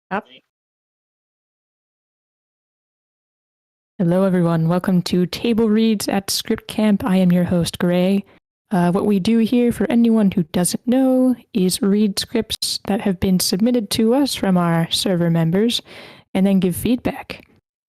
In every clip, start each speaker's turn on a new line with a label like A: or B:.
A: Up. Hello, everyone. Welcome to Table Reads at ScriptCamp. I am your host, Gray. What we do here, for anyone who doesn't know, is read scripts that have been submitted to us from our server members, and then give feedback.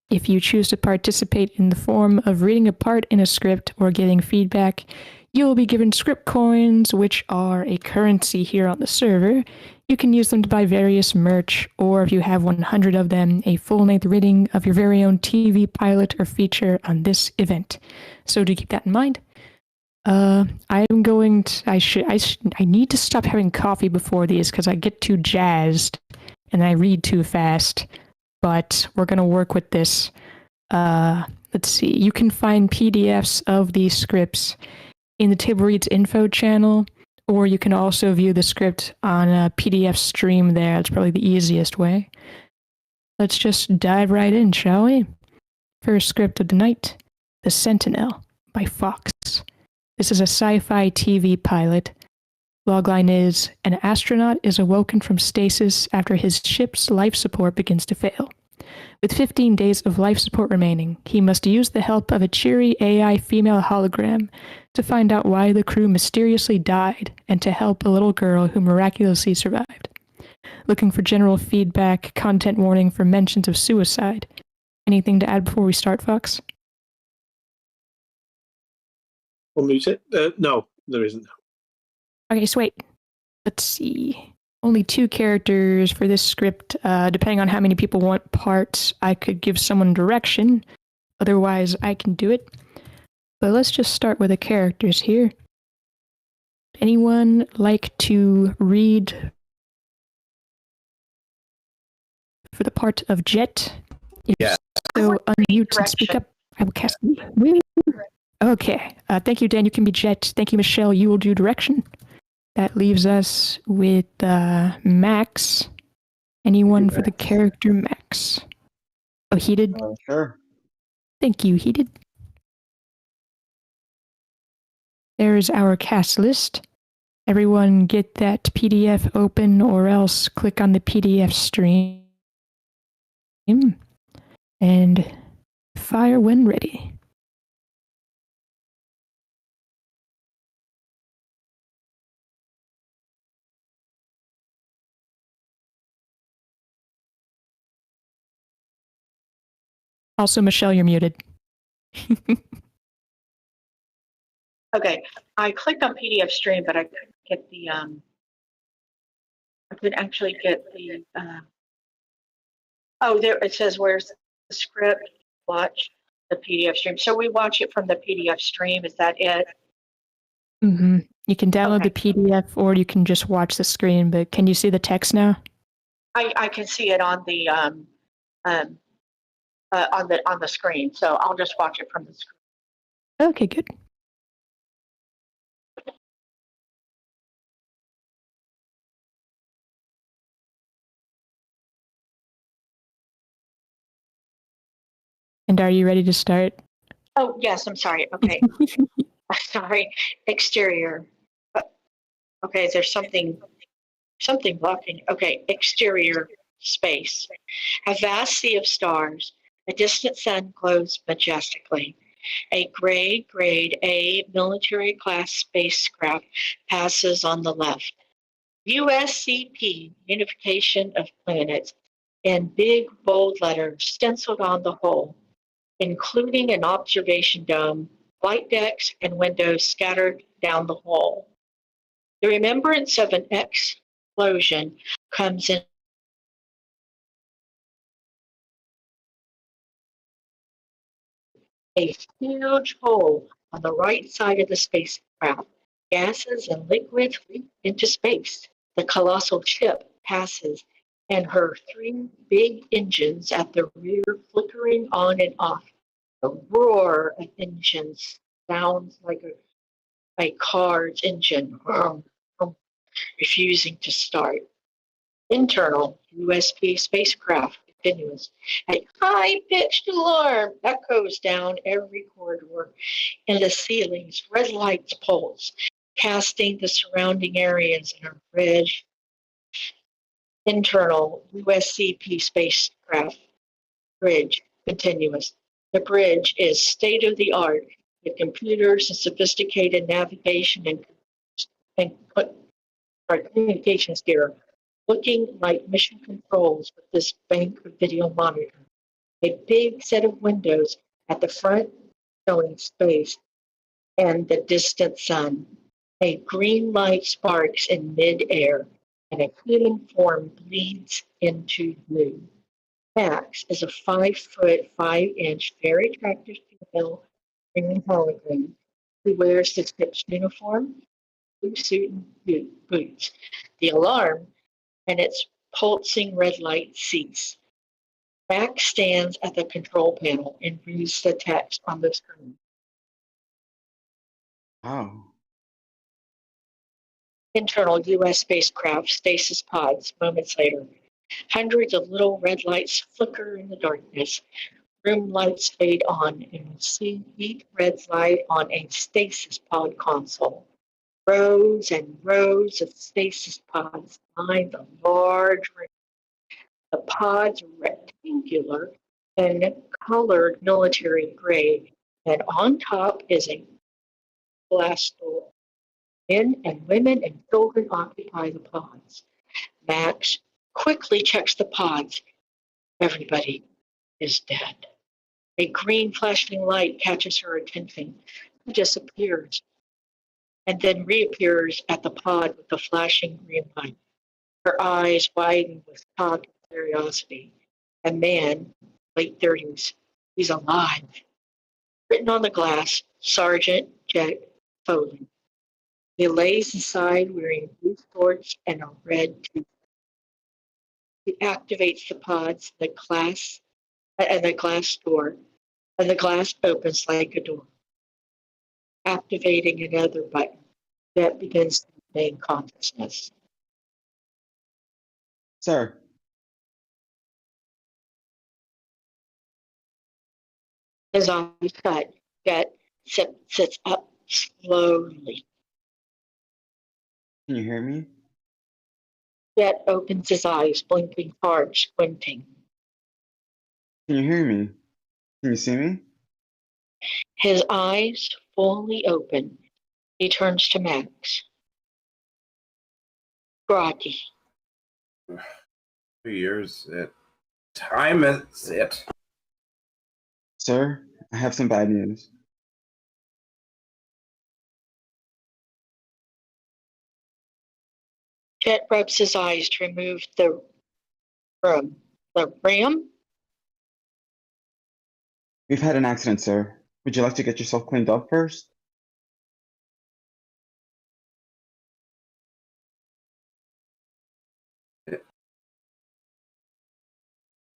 A: If you choose to participate in the form of reading a part in a script or giving feedback, you will be given script coins, which are a currency here on the server. You can use them to buy various merch, or if you have 100 of them, a full-length reading of your very own TV pilot or feature on this event. So do keep that in mind. I need to stop having coffee before these because I get too jazzed and I read too fast. But we're going to work with this. Let's see. You can find PDFs of these scripts in the Table Reads info channel, or you can also view the script on a PDF stream there. That's probably the easiest way. Let's just dive right in, shall we? First script of the night, The Sentinel by Fox. This is a sci-fi TV pilot. Logline is, an astronaut is awoken from stasis after his ship's life support begins to fail. With 15 days of life support remaining, he must use the help of a cheery AI female hologram to find out why the crew mysteriously died and to help a little girl who miraculously survived. Looking for general feedback, content warning for mentions of suicide. Anything to add before we start, Fox?
B: We'll mute it. No, there isn't.
A: Okay, so wait. Let's see. Only 2 characters for this script. Depending on how many people want parts, I could give someone direction. Otherwise, I can do it. But let's just start with the characters here. Anyone like to read for the part of Jet?
B: Yeah.
A: So unmute and speak up. I will cast. Okay. Thank you, Dan. You can be Jet. Thank you, Michelle. You will do direction. That leaves us with Max. Anyone for the character Max? Oh, Heated?
C: Sure.
A: Thank you, Heated. There's our cast list. Everyone get that PDF open or else click on the PDF stream. And fire when ready. Also, Michelle, you're muted.
D: Okay, I clicked on PDF stream, but I couldn't get the, I couldn't actually get the, oh, there it says, where's the script? Watch the PDF stream. So we watch it from the PDF stream. Is that it?
A: Mm-hmm. You can download the PDF or you can just watch the screen, but can you see the text now?
D: I can see it on the, on the screen. So I'll just watch it from the screen.
A: Okay, good. And are you ready to start?
D: Oh, yes, I'm sorry. Okay. Sorry. Exterior. Okay, there's something blocking. Okay, exterior space. A vast sea of stars. A distant sun glows majestically. A gray grade A military class spacecraft passes on the left. USCP, Unification of Planets, in big bold letters stenciled on the hull, including an observation dome, flight decks, and windows scattered down the hull. The remembrance of an explosion comes in a huge hole on the right side of the spacecraft. Gases and liquids leak into space. The colossal ship passes, and her 3 big engines at the rear flickering on and off. The roar of engines sounds like a car's engine, refusing to start. Internal USB spacecraft continuous. A high-pitched alarm echoes down every corridor, and the ceiling's red lights pulse, casting the surrounding areas in a red Internal USCP spacecraft bridge continuous. The bridge is state-of-the-art with computers and sophisticated navigation and communications gear, looking like mission controls with this bank of video monitor. A big set of windows at the front showing space and the distant sun. A green light sparks in midair, and a healing form bleeds into blue. Max is a 5', 5" very attractive female in hologram who wears the ship's uniform, blue suit, and boots. The alarm and its pulsing red light cease. Max stands at the control panel and reads the text on the screen.
C: Wow.
D: Internal U.S. spacecraft stasis pods moments later. Hundreds of little red lights flicker in the darkness. Room lights fade on, and we see each red light on a stasis pod console. Rows and rows of stasis pods line the large room. The pods are rectangular and colored military gray, and on top is a glass door. Men and women and children occupy the pods. Max quickly checks the pods. Everybody is dead. A green flashing light catches her attention. She disappears and then reappears at the pod with the flashing green light. Her eyes widen with shock and curiosity. A man, late 30s, he's alive. Written on the glass, Sergeant Jet Foley. He lays aside wearing blue shorts and a red t-shirt. He activates the pods, the glass door, and the glass opens like a door. Activating another button that begins to gain consciousness.
C: Sir,
D: His eyes shut. Jet sits up slowly.
C: can you hear me?
D: Jet opens his eyes, blinking hard, squinting.
C: Can you hear me? Can you see me?
D: His eyes fully open. He turns to Max. Groggy.
E: 2 years. Time is it.
C: Sir, I have some bad news.
D: Jet rubs his eyes to remove the rim. The rim?
C: We've had an accident, sir. Would you like to get yourself cleaned up first?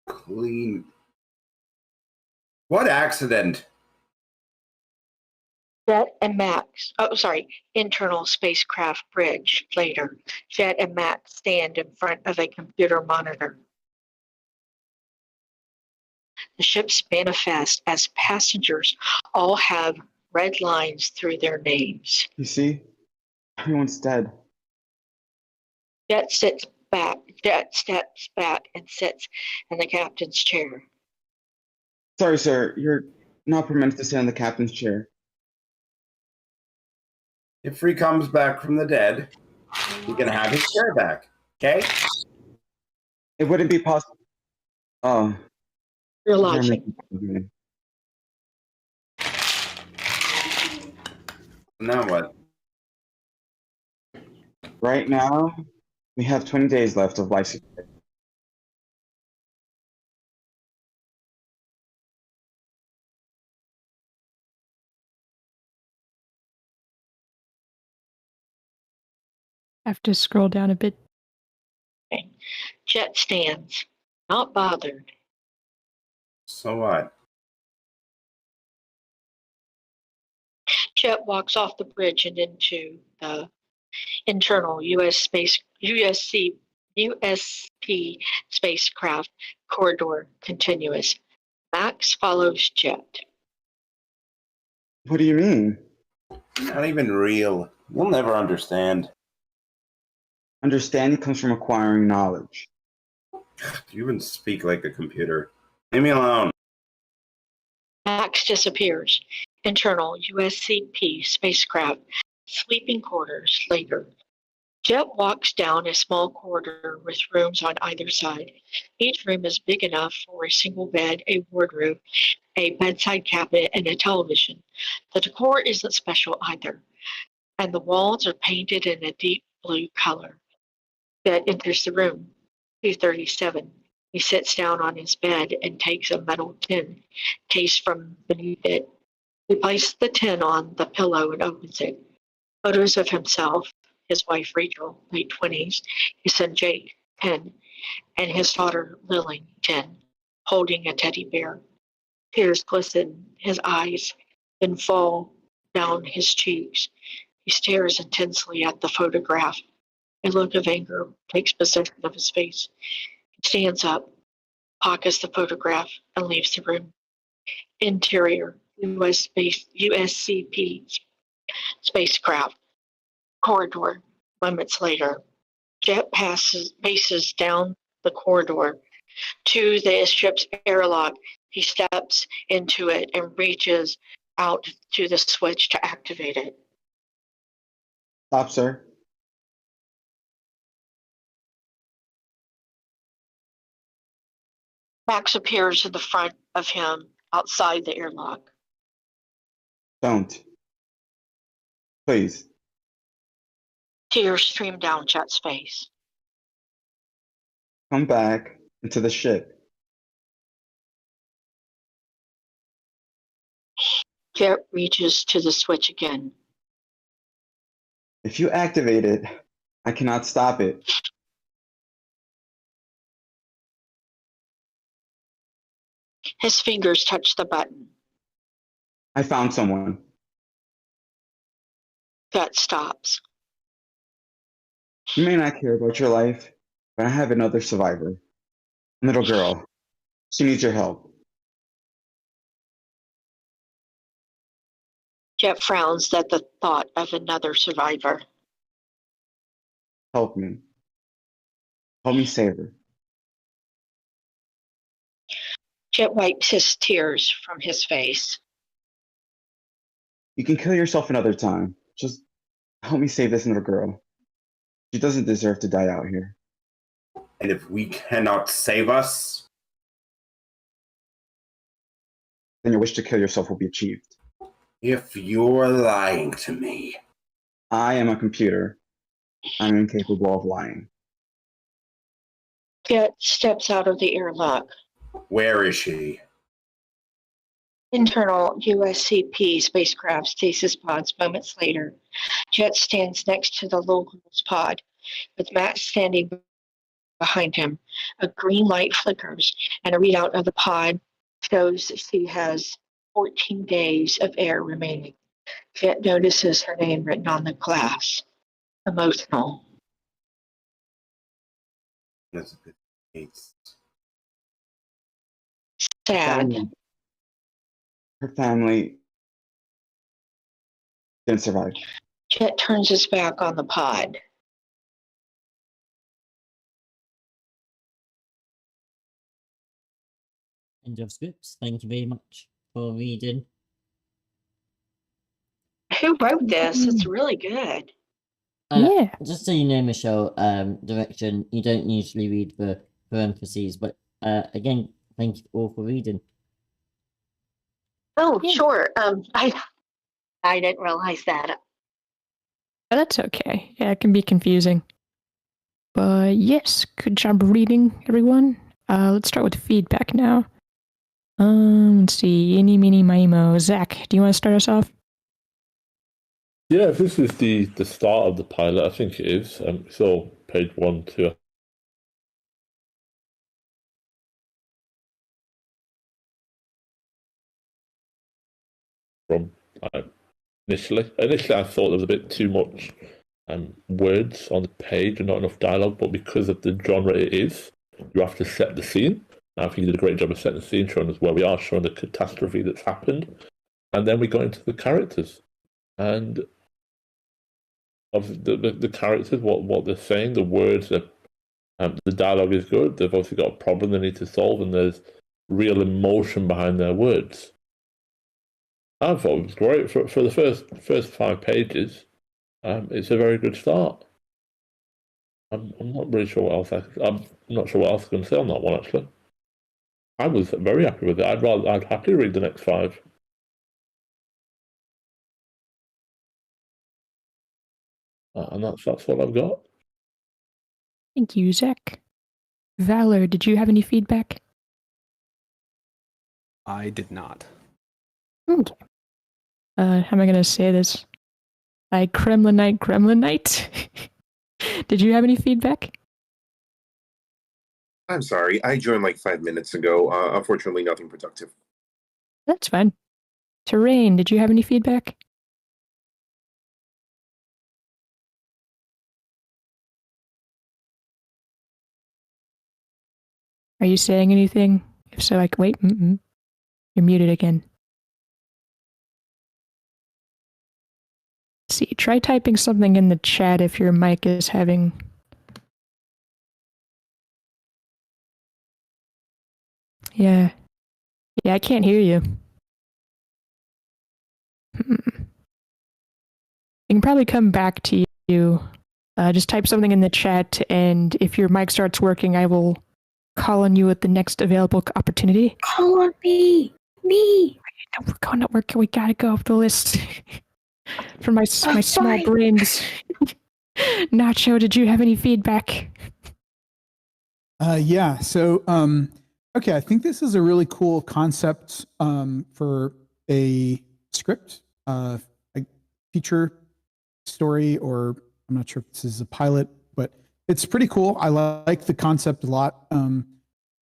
E: Clean. What accident?
D: Jet and Max, internal spacecraft bridge later. Jet and Max stand in front of a computer monitor. The ships manifest as passengers all have red lines through their names.
C: You see? Everyone's dead.
D: Jet steps back and sits in the captain's chair.
C: Sorry, sir. You're not permitted to sit in the captain's chair.
E: If he comes back from the dead, he can have his chair back. Okay?
C: It wouldn't be possible. Oh.
D: Your logic.
E: Now what?
C: Right now, we have 20 days left of life support.
A: I have to scroll down a bit.
D: Okay. Jet stands, not bothered.
E: So what?
D: Jet walks off the bridge and into the internal USP spacecraft corridor continuous. Max follows Jet.
C: What do you mean?
E: Not even real. You'll never understand.
C: Understanding comes from acquiring knowledge.
E: You even speak like a computer. Leave me alone.
D: Max disappears. Internal USCP spacecraft. Sleeping quarters later. Jet walks down a small corridor with rooms on either side. Each room is big enough for a single bed, a wardrobe, a bedside cabinet, and a television. The decor isn't special either, and the walls are painted in a deep blue color. Jet enters the room. 237. He sits down on his bed and takes a metal tin case from beneath it. He places the tin on the pillow and opens it. Photos of himself, his wife Rachel, late 20s, his son Jake, 10, and his daughter Lily, 10, holding a teddy bear. Tears glisten his eyes, then fall down his cheeks. He stares intensely at the photograph. A look of anger takes possession of his face. He stands up, pockets the photograph, and leaves the room. Interior, USCP spacecraft. Corridor. Moments later, Jet paces down the corridor to the ship's airlock. He steps into it and reaches out to the switch to activate it.
C: Stop, sir.
D: Max appears in the front of him outside the airlock.
C: Don't. Please.
D: Tears stream down Jet's face.
C: Come back into the ship.
D: Jet reaches to the switch again.
C: If you activate it, I cannot stop it.
D: His fingers touch the button.
C: I found someone.
D: Jet stops.
C: You may not care about your life, but I have another survivor. A little girl. She needs your help.
D: Jet frowns at the thought of another survivor.
C: Help me. Help me save her.
D: Jet wipes his tears from his face.
C: You can kill yourself another time. Just help me save this little girl. She doesn't deserve to die out here.
E: And if we cannot save us,
C: Then your wish to kill yourself will be achieved.
E: if you're lying to me,
C: I am a computer. I'm incapable of lying.
D: Jet steps out of the airlock.
E: where is she?
D: Internal USCP spacecraft stasis pods moments later. Jet stands next to the little girl's pod, with Matt standing behind him. A green light flickers, and a readout of the pod shows she has 14 days of air remaining. Jet notices her name written on the glass. Emotional.
E: Elizabeth Gates.
D: Sad.
C: Her family didn't survive.
D: Jet turns his back on the pod.
F: End of scripts. Thank you very much for reading.
D: Who wrote this? It's really good.
A: Yeah.
F: Just so you know, Michelle, direction, you don't usually read the parentheses, but again, thank you all for reading.
D: Oh,
A: Yeah.
D: sure. I didn't realize that.
A: But that's okay. Yeah, it can be confusing. But yes, good job reading, everyone. Let's start with feedback now. Let's see. Eeny, meeny, miny, mo. Zach, do you want to start us off?
G: Yeah, this is the start of the pilot. I think it is. So page 1, 2. From initially, I thought there was a bit too much words on the page and not enough dialogue. But because of the genre it is, you have to set the scene. And I think you did a great job of setting the scene, showing us where we are, showing the catastrophe that's happened, and then we got into the characters and of the characters, what they're saying, the words they're The dialogue is good. They've obviously got a problem they need to solve, and there's real emotion behind their words. I thought it was great for the first 5 pages. It's a very good start. I'm not really sure what else I'm not sure what else I can say on that one, actually. I was very happy with it. I'd happily read the next 5. And that's what I've got.
A: Thank you, Zach. Valor, did you have any feedback?
H: I did not.
A: Okay. How am I going to say this? Kremlinite. Did you have any feedback?
I: I'm sorry. I joined like 5 minutes ago. Unfortunately, nothing productive.
A: That's fine. Terrain, did you have any feedback? Are you saying anything? If so, wait. You're muted again. Let's see. Try typing something in the chat if your mic is having. Yeah, I can't hear you. I can probably come back to you. Just type something in the chat, and if your mic starts working, I will call on you at the next available opportunity.
D: Call on me. Me.
A: We're not working. We gotta go up the list for my small brains. Nacho, did you have any feedback?
J: Yeah. So, okay, I think this is a really cool concept for a script, a feature story, or I'm not sure if this is a pilot, but it's pretty cool. I like the concept a lot.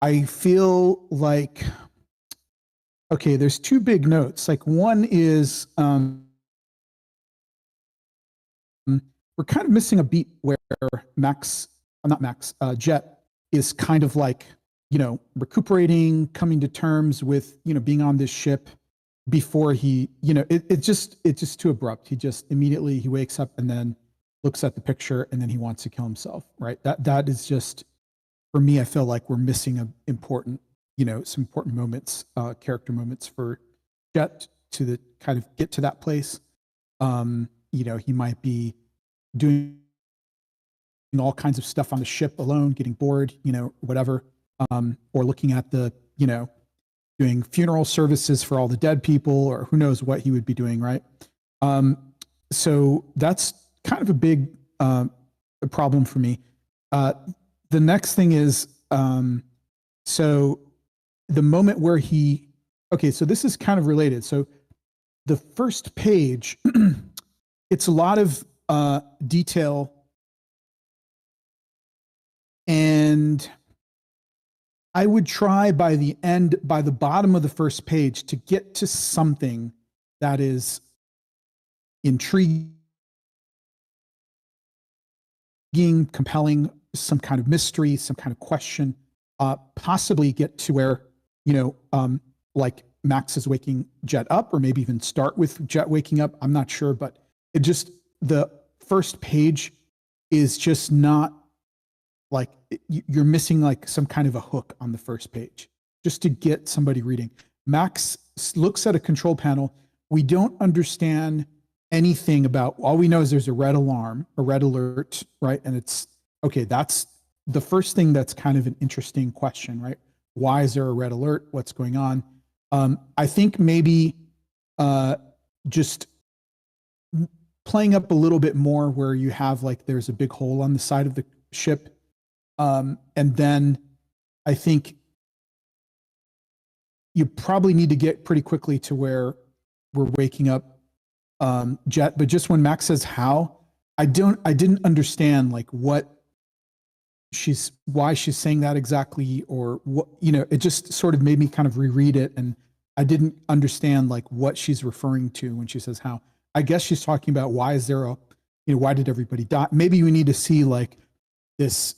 J: I feel like, okay, there's 2 big notes. Like, one is we're kind of missing a beat where Jet is kind of like, recuperating, coming to terms with, being on this ship before he, it's just too abrupt. He just immediately, he wakes up and then looks at the picture and then he wants to kill himself, right? That is just, for me, I feel like we're missing some important moments, character moments for Jet to kind of get to that place. He might be doing all kinds of stuff on the ship alone, getting bored, whatever. Or looking at doing funeral services for all the dead people, or who knows what he would be doing, right? So that's kind of a big problem for me. The next thing is, so the moment where so this is kind of related. So the first page, it's a lot of detail, and I would try by the bottom of the first page to get to something that is intriguing, compelling, some kind of mystery, some kind of question, possibly get to where, like Max is waking Jet up, or maybe even start with Jet waking up. I'm not sure, but the first page is just not, like, you're missing like some kind of a hook on the first page just to get somebody reading. Max looks at a control panel. We don't understand anything about, all we know is there's a red alarm, a red alert, right? And it's, okay, that's the first thing that's kind of an interesting question, right? Why is there a red alert? What's going on? I think maybe just playing up a little bit more where you have like, there's a big hole on the side of the ship. And then I think you probably need to get pretty quickly to where we're waking up Jet. But just when Max says how, I didn't understand like why she's saying that exactly, or what, it just sort of made me kind of reread it, and I didn't understand like what she's referring to when she says how. I guess she's talking about why why did everybody die? Maybe we need to see like this,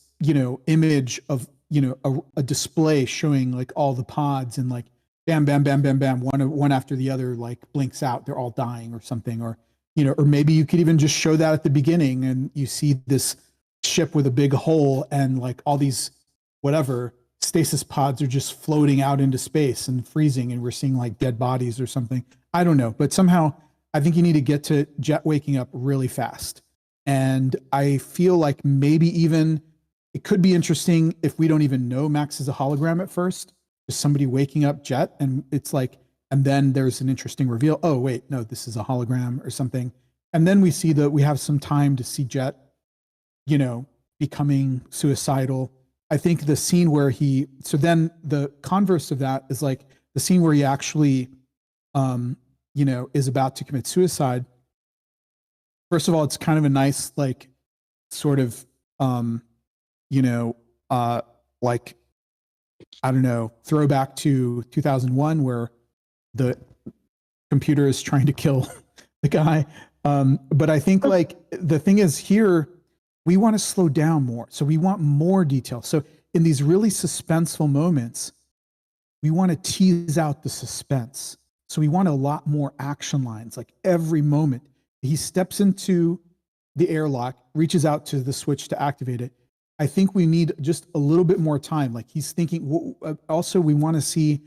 J: image of, a display showing like all the pods, and like bam, bam, bam, bam, bam, one after the other, like blinks out, they're all dying or something, or, or maybe you could even just show that at the beginning and you see this ship with a big hole, and like all these whatever stasis pods are just floating out into space and freezing, and we're seeing like dead bodies or something. I don't know, but somehow I think you need to get to Jet waking up really fast. And I feel like maybe even it could be interesting if we don't even know Max is a hologram at first, just somebody waking up Jet, and it's like, and then there's an interesting reveal. Oh wait, no, this is a hologram or something. And then we see that we have some time to see Jet, you know, becoming suicidal. I think the scene where so then the converse of that is like the scene where he actually, you know, is about to commit suicide. First of all, it's kind of a nice, like, sort of, you know, like, I don't know, throwback to 2001 where the computer is trying to kill the guy. But I think like the thing is here, we want to slow down more. So we want more detail. So in these really suspenseful moments, we want to tease out the suspense. So we want a lot more action lines, like every moment. He steps into the airlock, reaches out to the switch to activate it. I think we need just a little bit more time. Like he's thinking, also we want to see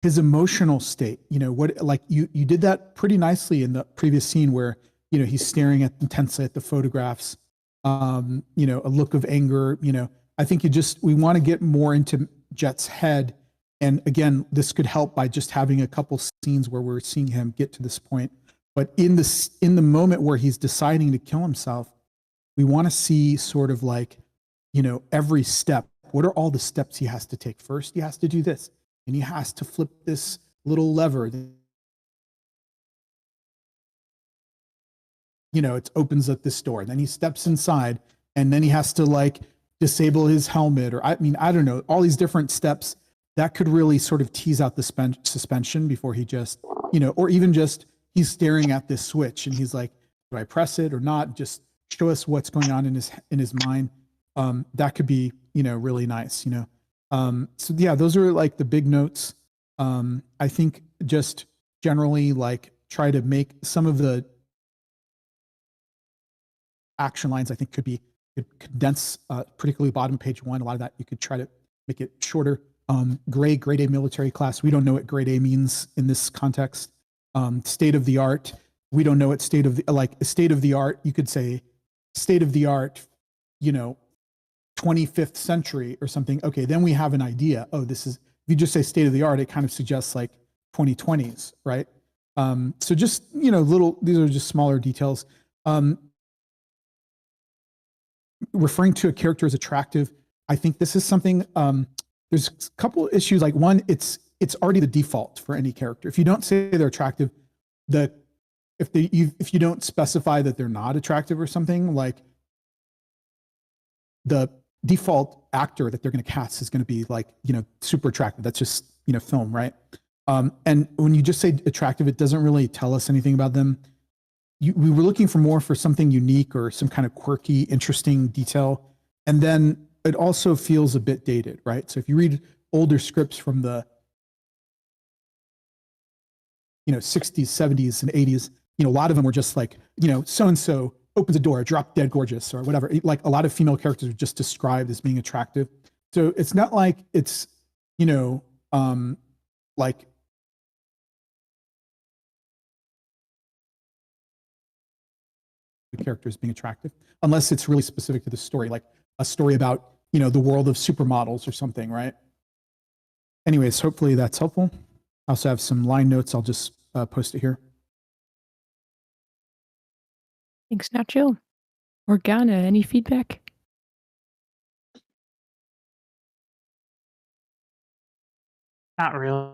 J: his emotional state. You know, what, like you did that pretty nicely in the previous scene where, you know, he's staring intensely at the photographs. You know, a look of anger, you know, I think we want to get more into Jet's head. And again, this could help by just having a couple scenes where we're seeing him get to this point. But in the moment where he's deciding to kill himself, we want to see sort of like, you know, every step. What are all the steps he has to take? First, he has to do this, and he has to flip this little lever. You know, it opens up this door. Then he steps inside, and then he has to like disable his helmet, or I mean, I don't know, all these different steps that could really sort of tease out the suspension before he just, you know, or even just he's staring at this switch and he's like, do I press it or not? Just show us what's going on in his mind. That could be, you know, really nice, you know. So yeah, those are like the big notes. I think just generally like try to make some of the action lines, I think could condense, particularly bottom of page 1. A lot of that you could try to make it shorter. Grade A military class. We don't know what grade A means in this context. State of the art. We don't know what state of the art. You could say state of the art, you know, 25th century or something. Okay, then we have an idea. Oh, this is, if you just say state of the art, it kind of suggests like 2020s, right? So just, you know, these are just smaller details. Referring to a character as attractive, I think this is something, there's a couple issues. Like one, it's already the default for any character. If you don't say they're attractive, if you don't specify that they're not attractive or something, like the default actor that they're going to cast is going to be like, you know, super attractive. That's just, you know, film, right? And when you just say attractive, it doesn't really tell us anything about them. We were looking for something unique or some kind of quirky, interesting detail. And then it also feels a bit dated, right? So if you read older scripts from the, you know, 60s, 70s, and 80s, you know, a lot of them were just like, you know, so-and-so opens a door, drop dead gorgeous, or whatever. Like a lot of female characters are just described as being attractive. So it's not like it's, you know, like the characters being attractive, unless it's really specific to the story, like a story about, you know, the world of supermodels or something, right? Anyways, hopefully that's helpful. I also have some line notes. I'll just post it here.
A: Thanks, Nacho. Morgana, any feedback?
H: Not really.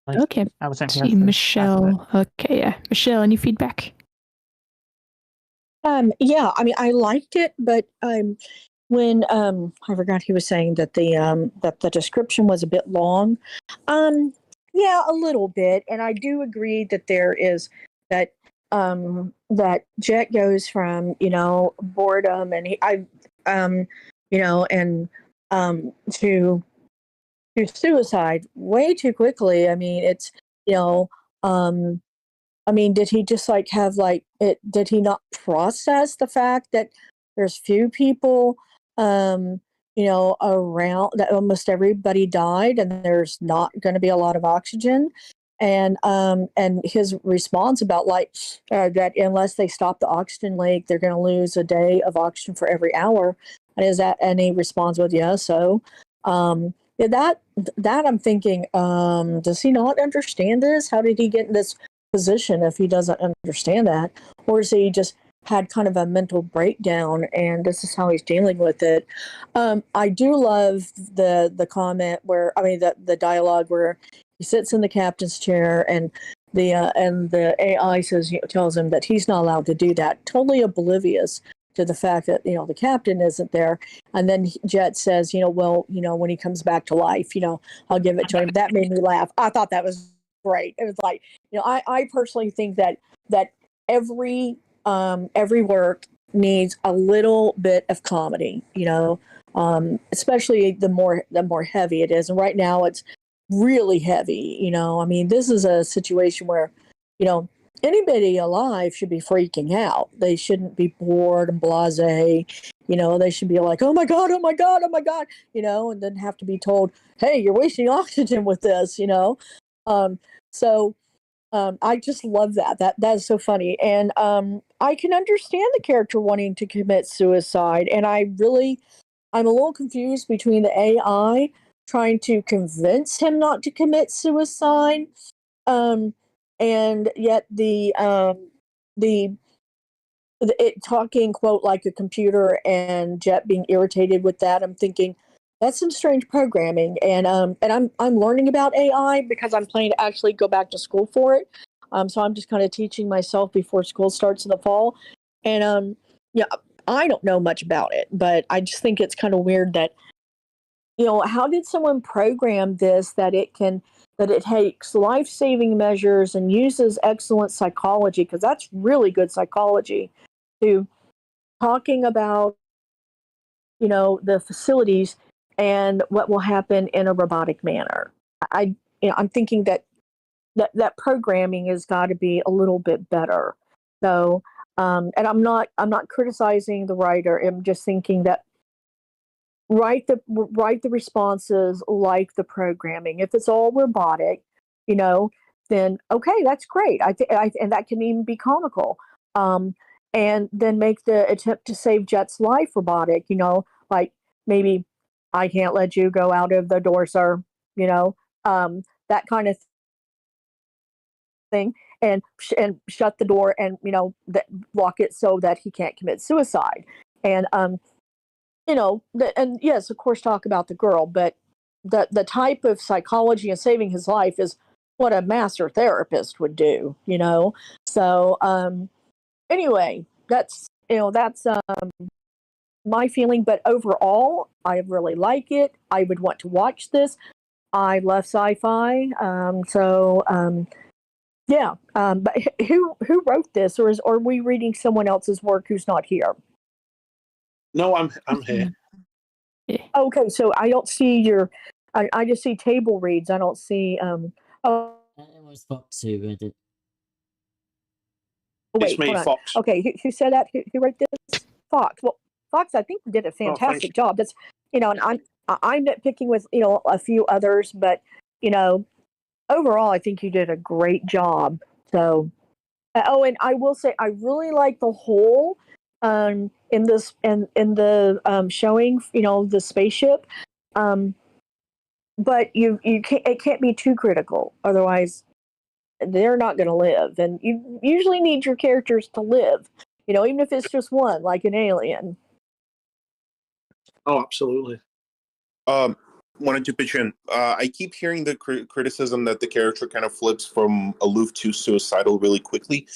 A: Okay.
H: I wasn't
A: See,
H: here for half of it.
A: Michelle. Okay, yeah. Michelle, any feedback?
K: Yeah, I mean, I liked it, but when I forgot he was saying that the description was a bit long. Yeah, a little bit, and I do agree that there is that Jet goes from, you know, boredom and you know, and to suicide way too quickly. I mean, it's, you know, I mean, did he just like have like it? Did he not process the fact that there's few people, around, that almost everybody died, and there's not going to be a lot of oxygen, and his response about like that unless they stop the oxygen leak, they're going to lose a day of oxygen for every hour. And he responds with yes. So, yeah, that I'm thinking, does he not understand this? How did he get in this position if he doesn't understand that? Or is he just had kind of a mental breakdown and this is how he's dealing with it? I do love the comment where, I mean, the dialogue where he sits in the captain's chair and the AI tells him that he's not allowed to do that, totally oblivious to the fact that, the captain isn't there. And then Jet says, when he comes back to life, I'll give it to him. That made me laugh. I thought that was great. It was like, I personally think that every work needs a little bit of comedy, especially the more heavy it is. And right now it's really heavy, I mean, this is a situation where, anybody alive should be freaking out. They shouldn't be bored and blasé. They should be like, oh my God, oh my God, oh my God, and then have to be told, hey, you're wasting oxygen with this, So I just love that. That is so funny. And I can understand the character wanting to commit suicide. And I'm a little confused between the AI trying to convince him not to commit suicide, and yet it talking quote like a computer and Jet being irritated with that. I'm thinking that's some strange programming, and I'm learning about AI because I'm planning to actually go back to school for it. So I'm just kind of teaching myself before school starts in the fall, and yeah, I don't know much about it, but I just think it's kind of weird that, how did someone program this that it takes life-saving measures and uses excellent psychology, because that's really good psychology, to talking about, the facilities and what will happen in a robotic manner. I'm thinking that programming has got to be a little bit better. So, and I'm not criticizing the writer. I'm just thinking that write the responses like the programming. If it's all robotic, then okay, that's great. And that can even be comical. And then make the attempt to save Jet's life robotic. Like maybe I can't let you go out of the door, sir. That kind of thing, and shut the door and lock it so that he can't commit suicide. And and yes, of course, talk about the girl, but the type of psychology and saving his life is what a master therapist would do, So anyway, that's my feeling. But overall, I really like it. I would want to watch this. I love sci-fi, yeah. But who wrote this, or are we reading someone else's work who's not here?
B: No, I'm here.
K: Okay, so I don't see your. I just see table reads. I don't see. Oh,
F: It was Fox who read it.
K: wait,
B: It's me,
K: hold on.
B: Fox.
K: Okay, who said that? Who wrote this? Fox. Well, Fox, I think did a fantastic job. That's and I'm nitpicking with a few others, but overall, I think you did a great job. So, and I will say I really like the whole in this in the showing, the spaceship. But you can't, it can't be too critical, otherwise they're not going to live. And you usually need your characters to live, even if it's just one, like an alien.
B: Oh, absolutely.
I: Wanted to pitch in. I keep hearing the criticism that the character kind of flips from aloof to suicidal really quickly.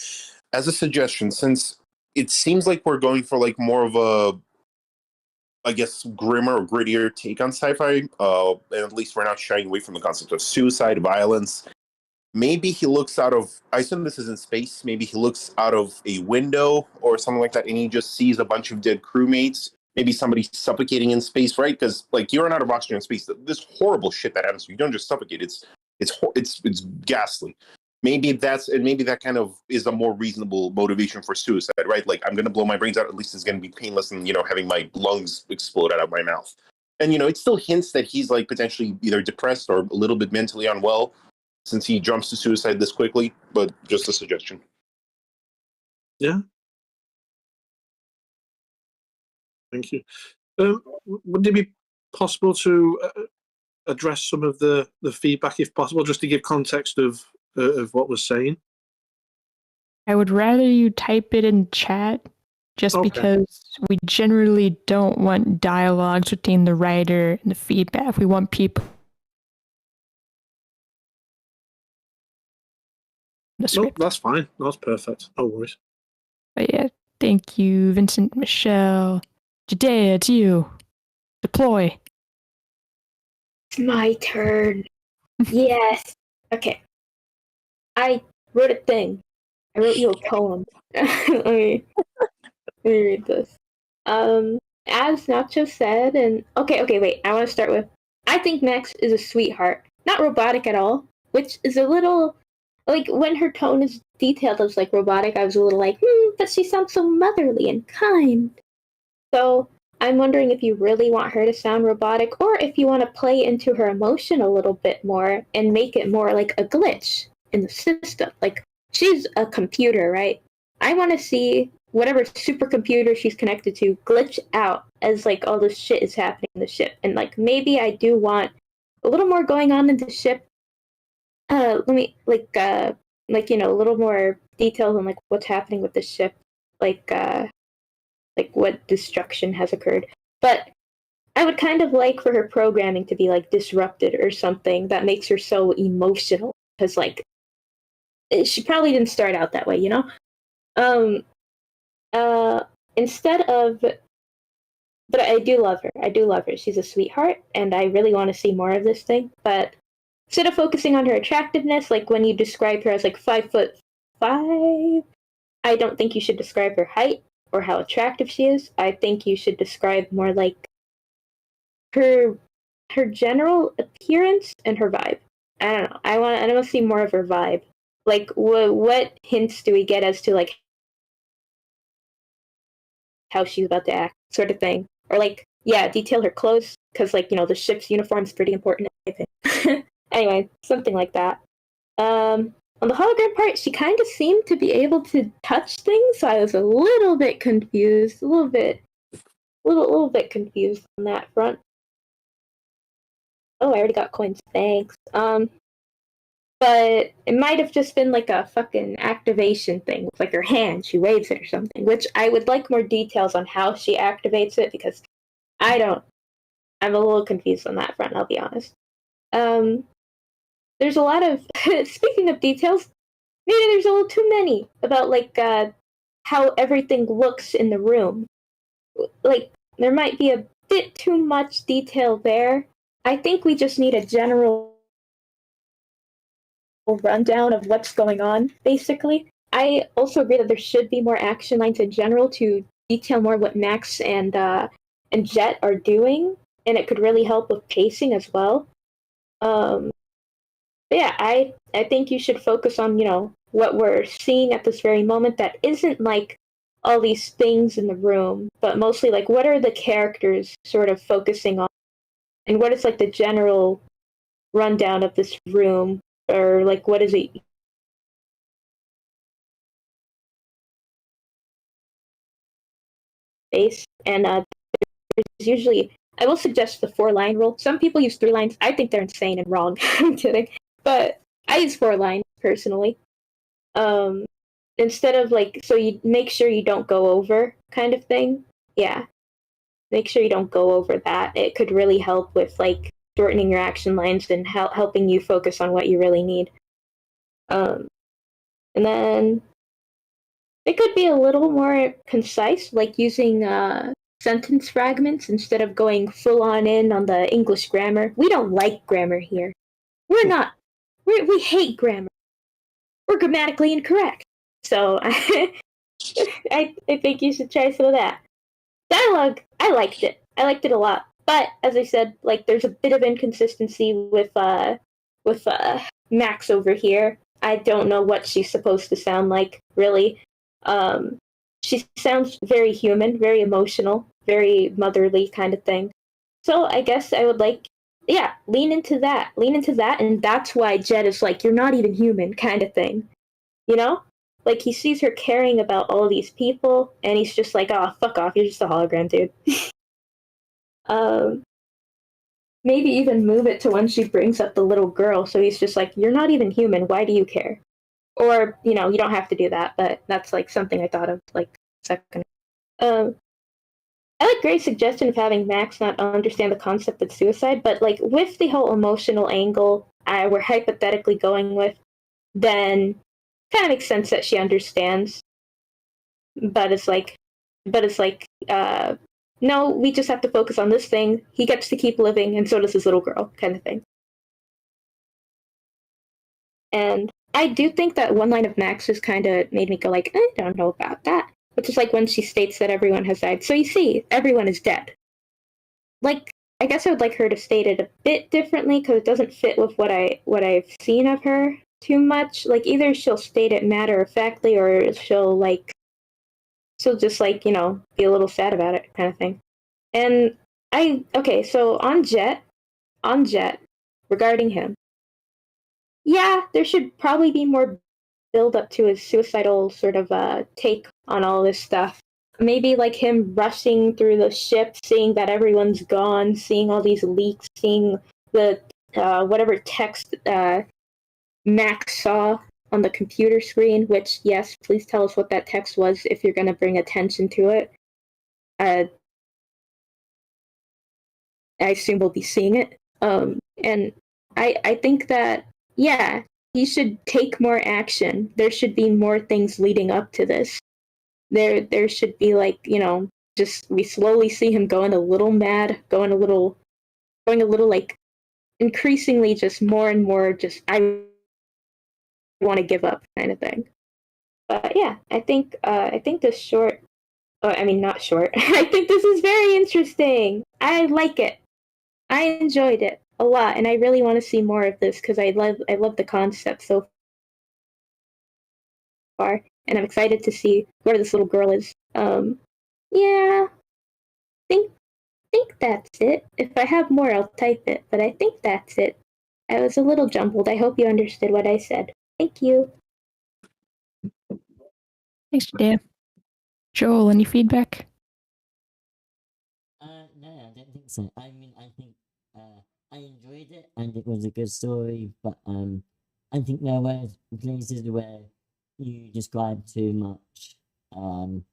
I: As a suggestion, since it seems like we're going for like more of a, I guess, grimmer or grittier take on sci-fi, and at least we're not shying away from the concept of suicide, violence. Maybe he looks out of, I assume this is in space, maybe he looks out of a window or something like that, and he just sees a bunch of dead crewmates. Maybe somebody suffocating in space, right? Because like you run out of oxygen in space. This horrible shit that happens to you, don't just suffocate. It's ghastly. maybe that kind of is a more reasonable motivation for suicide, right? Like, I'm going to blow my brains out. At least it's going to be painless than, having my lungs explode out of my mouth. And, it still hints that he's like potentially either depressed or a little bit mentally unwell since he jumps to suicide this quickly, but just a suggestion.
B: Yeah. Thank you. Would it be possible to address some of the feedback, if possible, just to give context of what was saying?
A: I would rather you type it in chat, just
B: Okay.
A: because we generally don't want dialogues between the writer and the feedback. We want people. The
B: No,
A: script.
B: that's fine. That's perfect. No worries.
A: But yeah, thank you, Vincent, Michelle, Jadea. It's you. Deploy.
L: It's my turn. Yes. Okay. I wrote a thing. I wrote you a poem. let me read this. As Nacho said, and okay, wait. I want to start with, I think Max is a sweetheart, not robotic at all, which is a little, like, when her tone is detailed as like robotic, I was a little like, but she sounds so motherly and kind. So I'm wondering if you really want her to sound robotic, or if you want to play into her emotion a little bit more and make it more like a glitch in the system. Like, she's a computer, right? I want to see whatever supercomputer she's connected to glitch out as like all this shit is happening in the ship. And like, maybe I do want a little more going on in the ship. Let me a little more details on like what's happening with the ship, like what destruction has occurred. But I would kind of like for her programming to be like disrupted or something that makes her so emotional, because like she probably didn't start out that way, instead of, but I do love her. She's a sweetheart, and I really want to see more of this thing. But instead of focusing on her attractiveness, like when you describe her as like 5'5", I don't think you should describe her height or how attractive she is. I think you should describe more like her general appearance and her vibe. I don't know. I want to see more of her vibe. Like, what hints do we get as to like how she's about to act, sort of thing? Or like, yeah, detail her clothes, because like, the ship's uniform is pretty important, I think. Anyway, something like that. On the hologram part, she kind of seemed to be able to touch things, so I was a little bit confused, a little bit confused on that front. Oh, I already got coins, thanks. But it might have just been like a fucking activation thing with like her hand, she waves it or something, which I would like more details on how she activates it, because I'm a little confused on that front, I'll be honest. There's a lot of, speaking of details, maybe there's a little too many about like how everything looks in the room. Like, there might be a bit too much detail there. I think we just need a general rundown of what's going on, basically. I also agree that there should be more action lines in general to detail more what Max and Jet are doing, and it could really help with pacing as well. But yeah, I think you should focus on, what we're seeing at this very moment that isn't like all these things in the room, but mostly like what are the characters sort of focusing on, and what is like the general rundown of this room, or like what is it base. And there's usually, I will suggest the 4-line rule. Some people use 3 lines. I think they're insane and wrong. I'm kidding, but I use 4 lines personally. Instead of like, so you make sure you don't go over kind of thing. Yeah, make sure you don't go over that. It could really help with like shortening your action lines and helping you focus on what you really need. And then it could be a little more concise, like using sentence fragments instead of going full on on the English grammar. We don't like grammar here. We hate grammar. We're grammatically incorrect. So I think you should try some of that. Dialogue, I liked it. I liked it a lot. But as I said, like there's a bit of inconsistency with Max over here. I don't know what she's supposed to sound like, really. She sounds very human, very emotional, very motherly kind of thing. So I guess I would like, yeah, lean into that, and that's why Jed is like, you're not even human kind of thing, you know? Like, he sees her caring about all these people, and he's just like, oh, fuck off, you're just a hologram, dude. Maybe even move it to when she brings up the little girl, so he's just like, you're not even human, why do you care? Or, you know, you don't have to do that, but that's, like, something I thought of, like, a second. I like Gray's suggestion of having Max not understand the concept of suicide, but, like, with the whole emotional angle we're hypothetically going with, then kind of makes sense that she understands. But it's like, no, we just have to focus on this thing. He gets to keep living, and so does his little girl, kind of thing. And I do think that one line of Max's kind of made me go like, I don't know about that. Which is like when she states that everyone has died. So you see, everyone is dead. Like, I guess I would like her to state it a bit differently because it doesn't fit with what I've seen of her too much. Like, either she'll state it matter-of-factly or she'll just, like, you know, be a little sad about it kind of thing. And okay, so on Jet, regarding him, yeah, there should probably be more build up to his suicidal sort of take on all this stuff. Maybe like him rushing through the ship, seeing that everyone's gone, seeing all these leaks, seeing the whatever text Max saw on the computer screen, which, yes, please tell us what that text was if you're going to bring attention to it. I assume we'll be seeing it. And I think that, yeah, he should take more action. There should be more things leading up to this. There should be, like, you know, just we slowly see him going a little mad, going a little like increasingly just more and more just I want to give up kind of thing. But yeah, I think this short, I mean not short. I think this is very interesting. I like it. I enjoyed it a lot, and I really want to see more of this because I love the concept so far, and I'm excited to see where this little girl is. Yeah, think that's it. If I have more, I'll type it, but I think that's it. I was a little jumbled. I hope you understood what I said. Thank you.
A: Thanks, Dan. Joel, any feedback?
F: No, I don't think so. I mean, I think I enjoyed it and it was a good story, but I think there were places where you described too much, and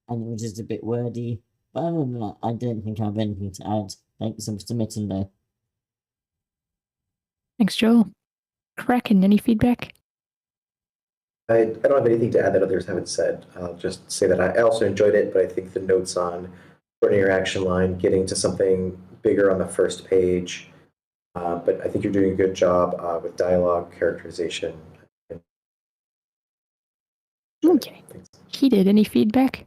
F: it was just a bit wordy. But other than that, I don't think I have anything to add. Thanks for submitting though.
A: Thanks, Joel. Kraken, any feedback?
M: I don't have anything to add that others haven't said. I'll just say that I also enjoyed it, but I think the notes on shortening your action line, getting to something bigger on the first page, but I think you're doing a good job with dialogue, characterization.
A: Okay. Heated, any feedback?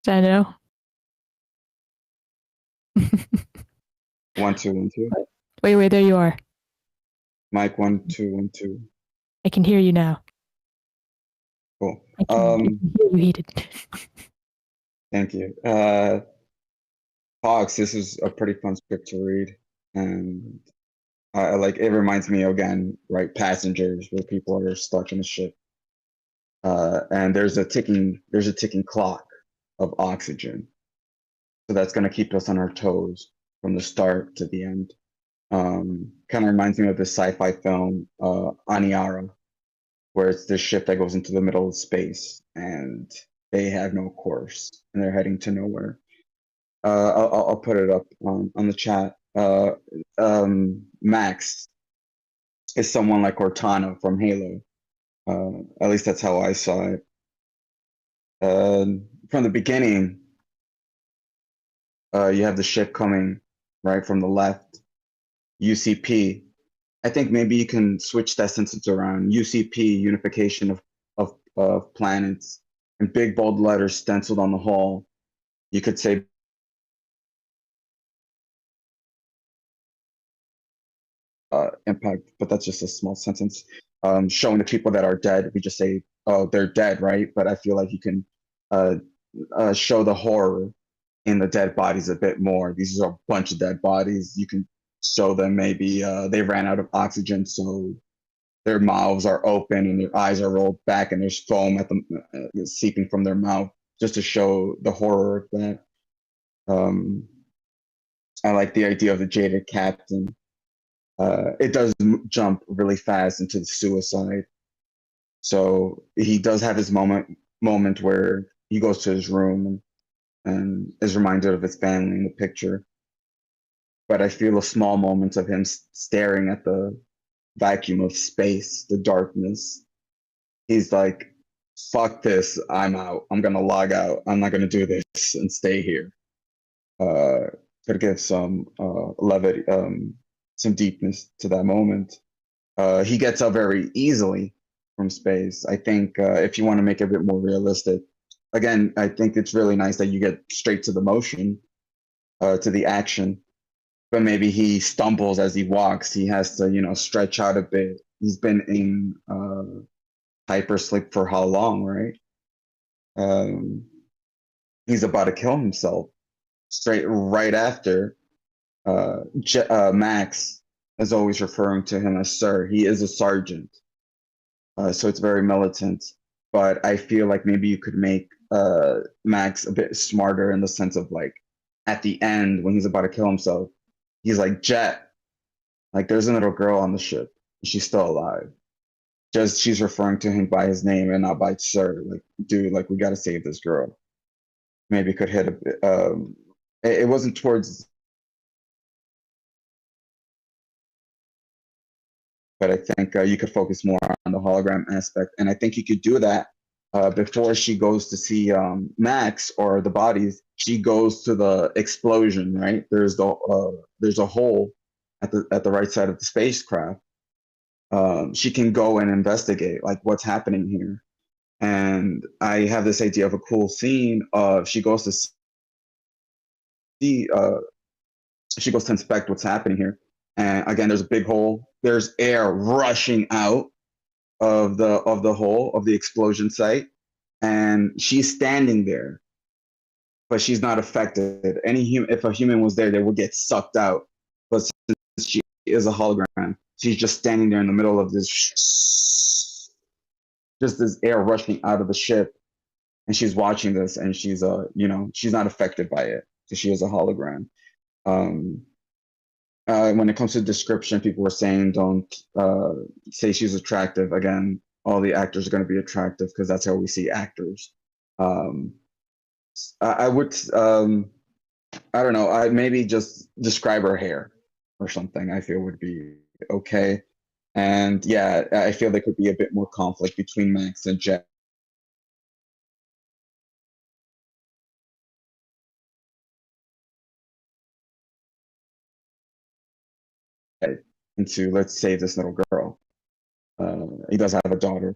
A: I know.
C: 1 2 1 2.
A: Wait, there you are.
C: Mike 1 2 1 2.
A: I can hear you now.
C: Cool.
A: I can hear you, Heated.
C: Thank you. Fox, this is a pretty fun script to read, and like it reminds me again, right? Passengers, where people are stuck in a ship, and there's a ticking clock of oxygen, so that's going to keep us on our toes from the start to the end. Kind of reminds me of the sci-fi film Aniara, where it's this ship that goes into the middle of space and they have no course and they're heading to nowhere. I'll put it up on the chat. Max is someone like Cortana from Halo. At least that's how I saw it. From the beginning, you have the ship coming right from the left, UCP. I think maybe you can switch that sentence around. UCP, unification of planets, in big bold letters stenciled on the hull. You could say impact, but that's just a small sentence. Showing the people that are dead, we just say, "Oh, they're dead," right? But I feel like you can show the horror in the dead bodies a bit more. These are a bunch of dead bodies. You can show them maybe they ran out of oxygen, so their mouths are open and their eyes are rolled back, and there's foam at them seeping from their mouth, just to show the horror of that. I like the idea of the jaded captain. It does jump really fast into the suicide. So he does have his moment where he goes to his room and is reminded of his family in the picture. But I feel a small moment of him staring at the vacuum of space, the darkness. He's like, fuck this, I'm out. I'm gonna log out. I'm not gonna do this and stay here. Could give some levity, some deepness to that moment. He gets up very easily from space. I think if you want to make it a bit more realistic, again, I think it's really nice that you get straight to the motion, to the action. But maybe he stumbles as he walks. He has to, stretch out a bit. He's been in hypersleep for how long, right? He's about to kill himself. Right after, Max is always referring to him as sir. He is a sergeant. So it's very militant. But I feel like maybe you could make Max a bit smarter in the sense of like, at the end, when he's about to kill himself, he's like, Jet, like there's a little girl on the ship. She's still alive. Just she's referring to him by his name and not by sir. Like, dude, like we got to save this girl. Maybe could hit a bit. It wasn't towards, but I think you could focus more on the hologram aspect. And I think you could do that before she goes to see Max or the bodies. She goes to the explosion, right? There's a hole at the right side of the spacecraft. She can go and investigate like what's happening here. And I have this idea of a cool scene of she goes to see she goes to inspect what's happening here. And again, there's a big hole. There's air rushing out of the hole of the explosion site, and she's standing there, but she's not affected. If a human was there, they would get sucked out. But since she is a hologram, she's just standing there in the middle of this, just this air rushing out of the ship, and she's watching this, and she's she's not affected by it because she is a hologram. When it comes to description, people were saying don't say she's attractive. Again, all the actors are going to be attractive because that's how we see actors. I would, I don't know, I maybe just describe her hair or something. I feel would be okay. And yeah, I feel there could be a bit more conflict between Max and Jet. Into let's save this little girl. He does have a daughter.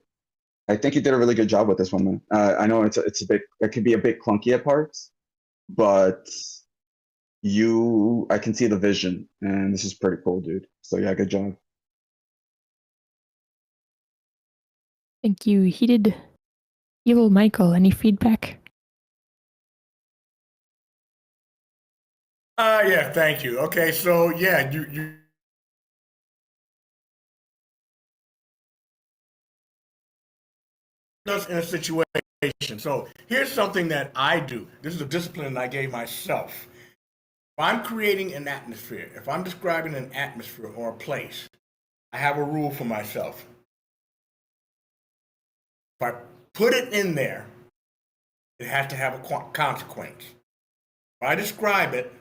C: I think he did a really good job with this one. I know it could be a bit clunky at parts, but I can see the vision, and this is pretty cool, dude. So yeah, good job.
A: Thank you. Heated Evil Michael, any feedback?
N: Yeah, thank you. Okay, so yeah, you us in a situation. So here's something that I do. This is a discipline I gave myself. If I'm creating an atmosphere, if I'm describing an atmosphere or a place, I have a rule for myself. If I put it in there, it has to have a consequence. If I describe it,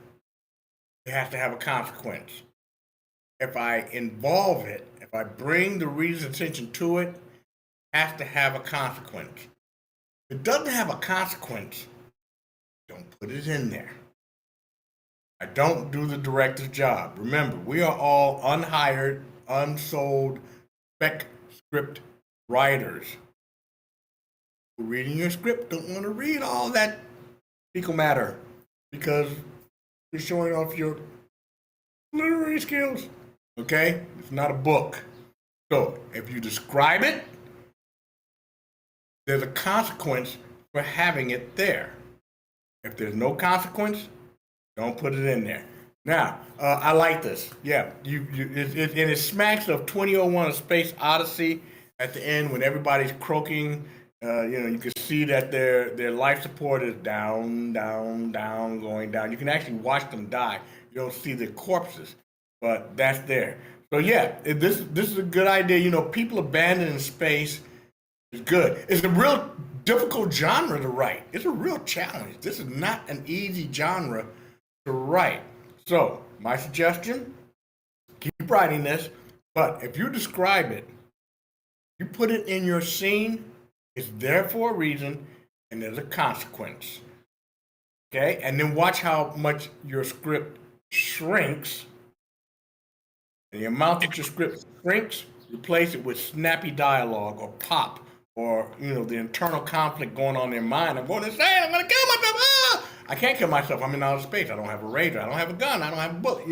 N: it has to have a consequence. If I involve it, if I bring the reader's attention to it, has to have a consequence. If it doesn't have a consequence, don't put it in there. I don't do the director's job. Remember, we are all unhired, unsold spec script writers. Reading your script don't want to read all that fecal matter because you're showing off your literary skills. Okay? It's not a book. So if you describe it, there's a consequence for having it there. If there's no consequence, don't put it in there. Now, I like this. Yeah, and it smacks of 2001: A Space Odyssey at the end when everybody's croaking. You can see that their life support is down, down, down, going down. You can actually watch them die. You don't see their corpses, but that's there. So yeah, this is a good idea. People abandoned in space is good. It's a real difficult genre to write. It's a real challenge. This is not an easy genre to write. So my suggestion, keep writing this, but if you describe it, you put it in your scene, it's there for a reason, and there's a consequence. Okay? And then watch how much your script shrinks. And the amount that your script shrinks, replace it with snappy dialogue or pop or, the internal conflict going on in their mind. I'm going insane. I'm going to kill myself. Ah! I can't kill myself. I'm in outer space. I don't have a razor. I don't have a gun. I don't have a bullet.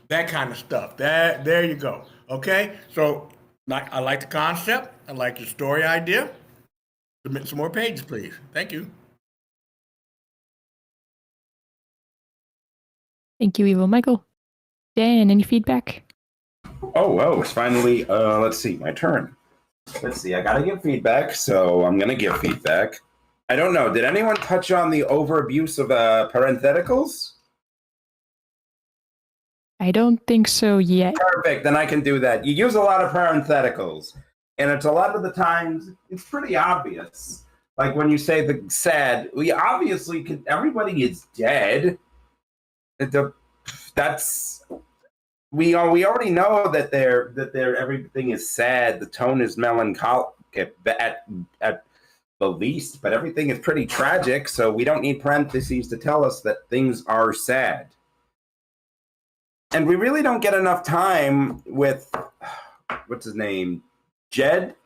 N: That kind of stuff. There you go. Okay? So I like the concept. I like your story idea. Submit some more pages, please. Thank you.
A: Thank you, Evil Michael. Dan, any feedback?
E: Oh, it's finally, let's see, my turn. Let's see, I gotta give feedback, so I'm gonna give feedback. I don't know, did anyone touch on the overabuse of parentheticals?
A: I don't think so yet.
E: Perfect, then I can do that. You use a lot of parentheticals, and it's a lot of the times, it's pretty obvious. Like when you say the sad, we obviously could, everybody is dead. We already know that everything is sad. The tone is melancholic at the least, but everything is pretty tragic. So we don't need parentheses to tell us that things are sad. And we really don't get enough time with what's his name, Jet,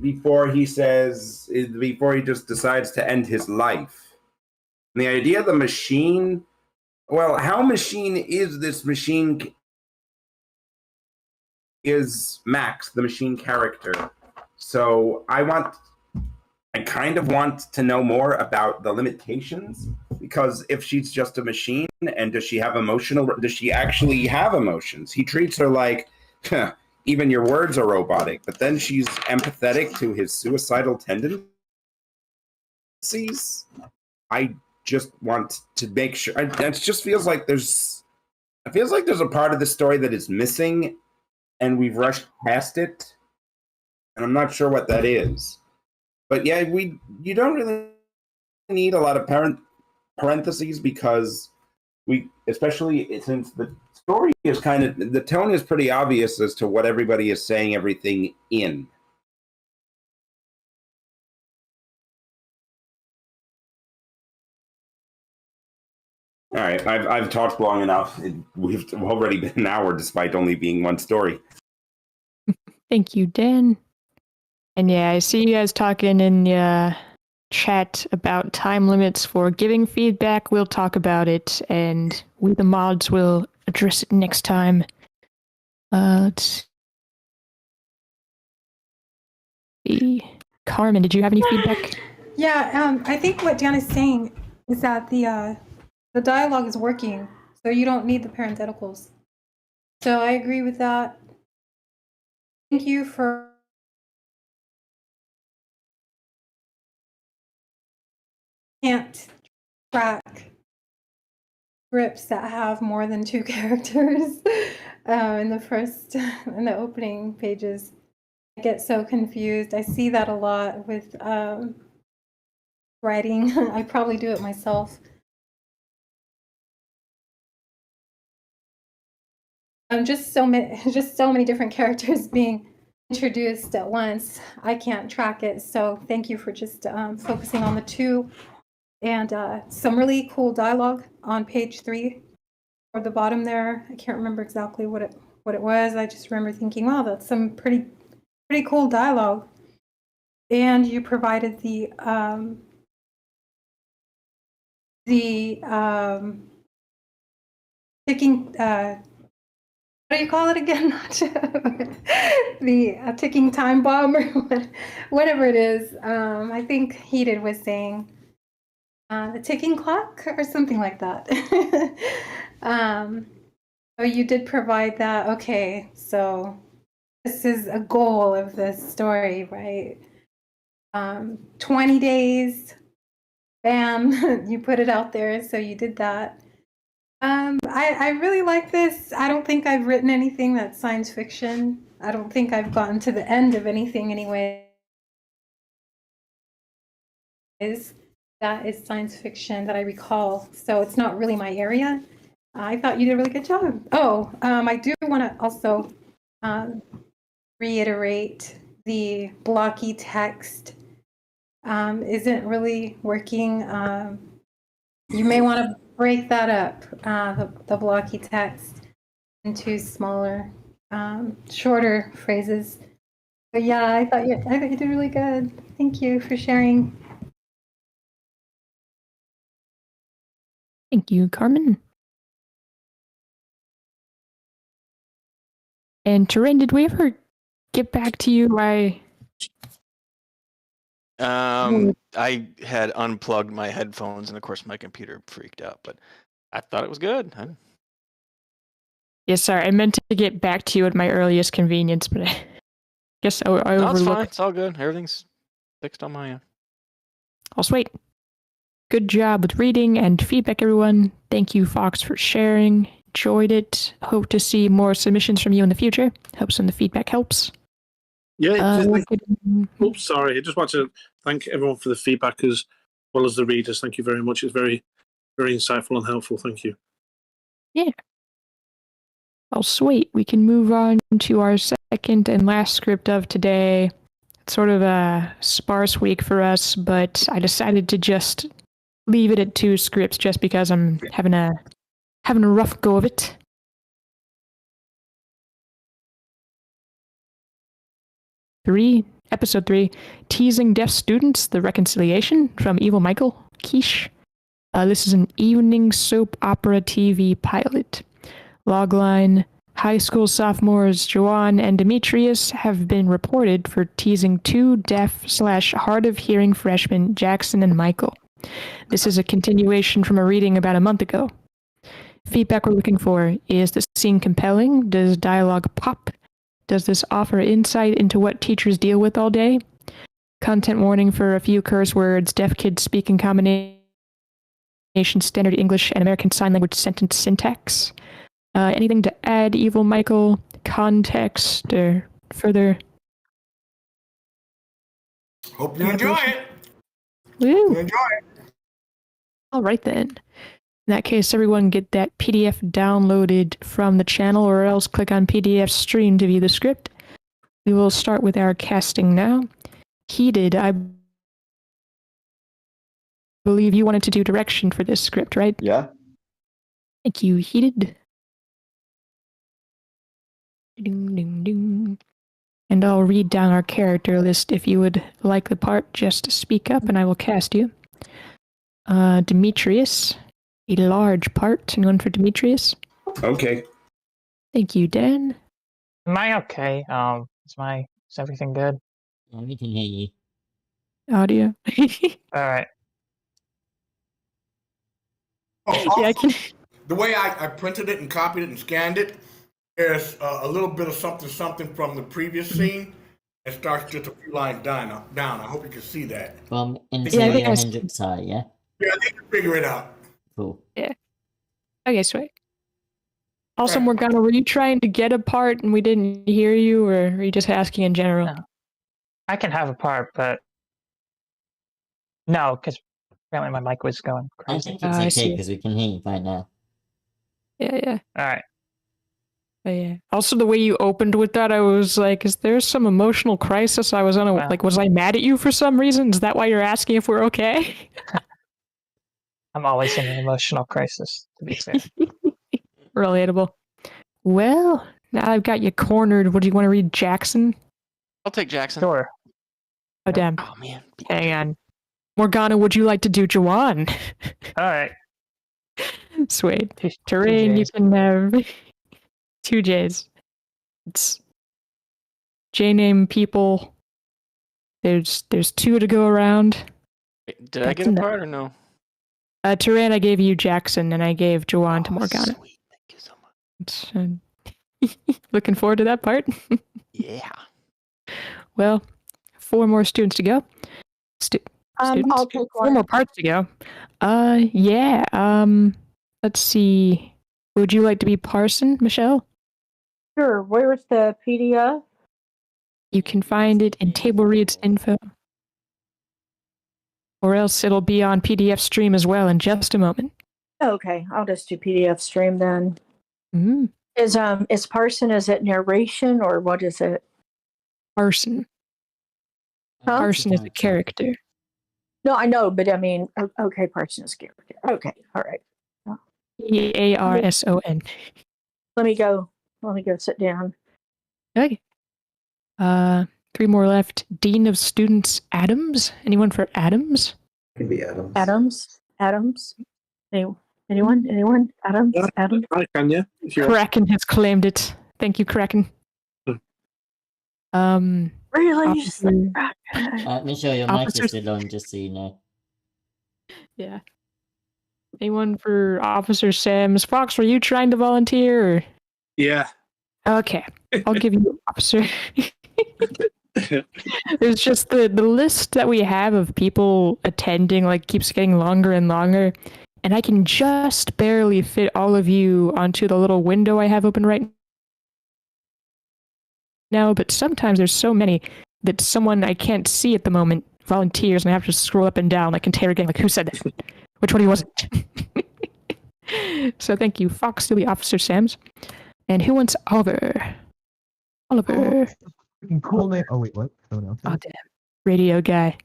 E: before he just decides to end his life. And the idea of the machine. Well, how machine is this machine? Is Max, the machine character. So I kind of want to know more about the limitations, because if she's just a machine, and does she actually have emotions? He treats her like, even your words are robotic, but then she's empathetic to his suicidal tendencies. I just want to make sure. It just feels like there's a part of the story that is missing, and we've rushed past it, and I'm not sure what that is. But yeah, you don't really need a lot of parentheses, because especially since the story is the tone is pretty obvious as to what everybody is saying everything in. All right, I've talked long enough. We've already been an hour, despite only being one story.
A: Thank you, Dan. And yeah, I see you guys talking in the chat about time limits for giving feedback. We'll talk about it, and we, the mods, will address it next time. Let's see. Carmen, did you have any feedback?
O: Yeah, I think what Dan is saying is that the dialogue is working, so you don't need the parentheticals. So I agree with that. Thank you for can't track scripts that have more than 2 characters in the opening pages. I get so confused. I see that a lot with writing. I probably do it myself. Just so many different characters being introduced at once. I can't track it. So thank you for just focusing on the 2, and some really cool dialogue on page 3 or the bottom there. I can't remember exactly what it was. I just remember thinking, wow, that's some pretty cool dialogue. And you provided the picking what do you call it again? The ticking time bomb or whatever it is. I think Heated was saying the ticking clock or something like that. So you did provide that. Okay, so this is a goal of the story, right? 20 days, bam, you put it out there. So you did that. I really like this. I don't think I've written anything that's science fiction. I don't think I've gotten to the end of anything anyway. That is science fiction that I recall. So it's not really my area. I thought you did a really good job. Oh, I do want to also reiterate the blocky text isn't really working. You may want to break that up, the blocky text, into smaller, shorter phrases. But yeah, I thought you did really good. Thank you for sharing.
A: Thank you, Carmen. And Terrain, did we ever get back to you?
P: I had unplugged my headphones, and of course my computer freaked out. But I thought it was good.
A: Yes, sorry. I meant to get back to you at my earliest convenience, but I guess I
P: No, it's fine.
A: overlooked.
P: It's all good. Everything's fixed on my end.
A: I'll wait. Good job with reading and feedback, everyone. Thank you, Fox, for sharing. Enjoyed it. Hope to see more submissions from you in the future. Hope some of the feedback helps.
B: Yeah. Oops, sorry. I just want to thank everyone for the feedback as well as the readers. Thank you very much. It's very, very insightful and helpful. Thank you.
A: Yeah. Oh, sweet. We can move on to our second and last script of today. It's sort of a sparse week for us, but I decided to just leave it at 2 scripts just because I'm having a rough go of it. Episode 3, Teasing Deaf Students, The Reconciliation, from Evil Michael, Quiche. This is an evening soap opera TV pilot. Logline, high school sophomores Joanne and Demetrius have been reported for teasing 2 deaf/hard of hearing freshmen, Jackson and Michael. This is a continuation from a reading about a month ago. Feedback we're looking for: is the scene compelling? Does dialogue pop? Does this offer insight into what teachers deal with all day? Content warning for a few curse words. Deaf kids speak in combination standard English and American Sign Language sentence syntax. Anything to add, Evil Michael? Context or further?
N: Hope you enjoy it.
A: Woo!
N: Enjoy it.
A: All right then. In that case, everyone get that PDF downloaded from the channel, or else click on PDF stream to view the script. We will start with our casting now. Heated, I believe you wanted to do direction for this script, right?
C: Yeah.
A: Thank you, Heated. Ding, ding, ding. And I'll read down our character list. If you would like the part, just speak up and I will cast you. Demetrius, a large part. Anyone for Demetrius?
E: Okay.
A: Thank you, Dan.
H: Am I okay? Is everything good?
F: Yeah, we can hear you.
A: Audio.
H: All right.
N: Oh,
A: Yeah, I can.
N: the way I printed it and copied it and scanned it, there's a little bit of something from the previous scene. It starts just a few lines down. I hope you can see that.
F: From
A: Yeah, I
F: Interior
A: think I
F: Hendrix side, yeah?
N: Yeah, they can figure it out.
F: Cool.
A: Yeah. Okay, sweet. Also,
N: Right.
A: Morgana, were you trying to get a part and we didn't hear you, or are you just asking in general?
H: No. I can have a part, but no, because apparently my mic was going
F: I
H: crazy.
F: think
A: I
F: it's okay
A: see.
F: because we can hear you fine now.
A: Yeah.
H: All right.
A: But yeah. Also, the way you opened with that, I was like, is there some emotional crisis? I was
H: Wow.
A: like, was I mad at you for some reason? Is that why you're asking if we're okay?
H: I'm always in an emotional crisis, to be fair.
A: Relatable. Well, now I've got you cornered. What do you want to read, Jackson?
P: I'll take Jackson.
H: Sure.
A: Oh, damn.
P: Oh man.
A: Hang on. Morgana, would you like to do Jawan?
H: All right.
A: Sweet.
H: Two
A: Terrain, you
H: Js.
A: can have. 2 J's. It's J-name people. There's 2 to go around.
P: Wait, did I get a part or no?
A: Turan, I gave you Jackson, and I gave Joanne to Morgana.
P: Sweet. Thank you so much.
A: Looking forward to that part.
P: Yeah.
A: Well, 4 more students to go. Students?
K: I'll take
A: 4
K: one.
A: more parts to go. Yeah. Let's see. Would you like to be Parson, Michelle?
K: Sure. Where's the PDF?
A: You can find it in Table Reads info. Or else it'll be on PDF stream as well in just a moment.
K: Okay, I'll just do PDF stream then.
A: Mm.
K: Is Parson, is it narration or what is it?
A: Parson.
K: Huh?
A: Parson is a character.
K: No, I know, but I mean, okay, Parson is a character. Okay, all right.
A: Parson.
K: Let me go sit down.
A: Okay. 3 more left. Dean of Students Adams. Anyone for Adams?
M: Could be Adams.
K: Adams. Anyone? Adams. Adams.
B: I can, yeah.
A: Kraken has claimed it. Thank you, Kraken.
K: Really?
F: Michelle, your mic is still on, just so you know.
A: Yeah. Anyone for Officer Sam's? Fox, were you trying to volunteer? Or?
B: Yeah.
A: Okay. I'll give you Officer. There's just the list that we have of people attending keeps getting longer and longer, and I can just barely fit all of you onto the little window I have open right now, but sometimes there's so many that someone I can't see at the moment volunteers and I have to scroll up and down interrogating who said that? Which one was it? So thank you, Fox, to be Officer Sams. And who wants Oliver? Oliver.
Q: Cool name. Oh wait, what? Someone else.
A: Oh damn. Radio guy.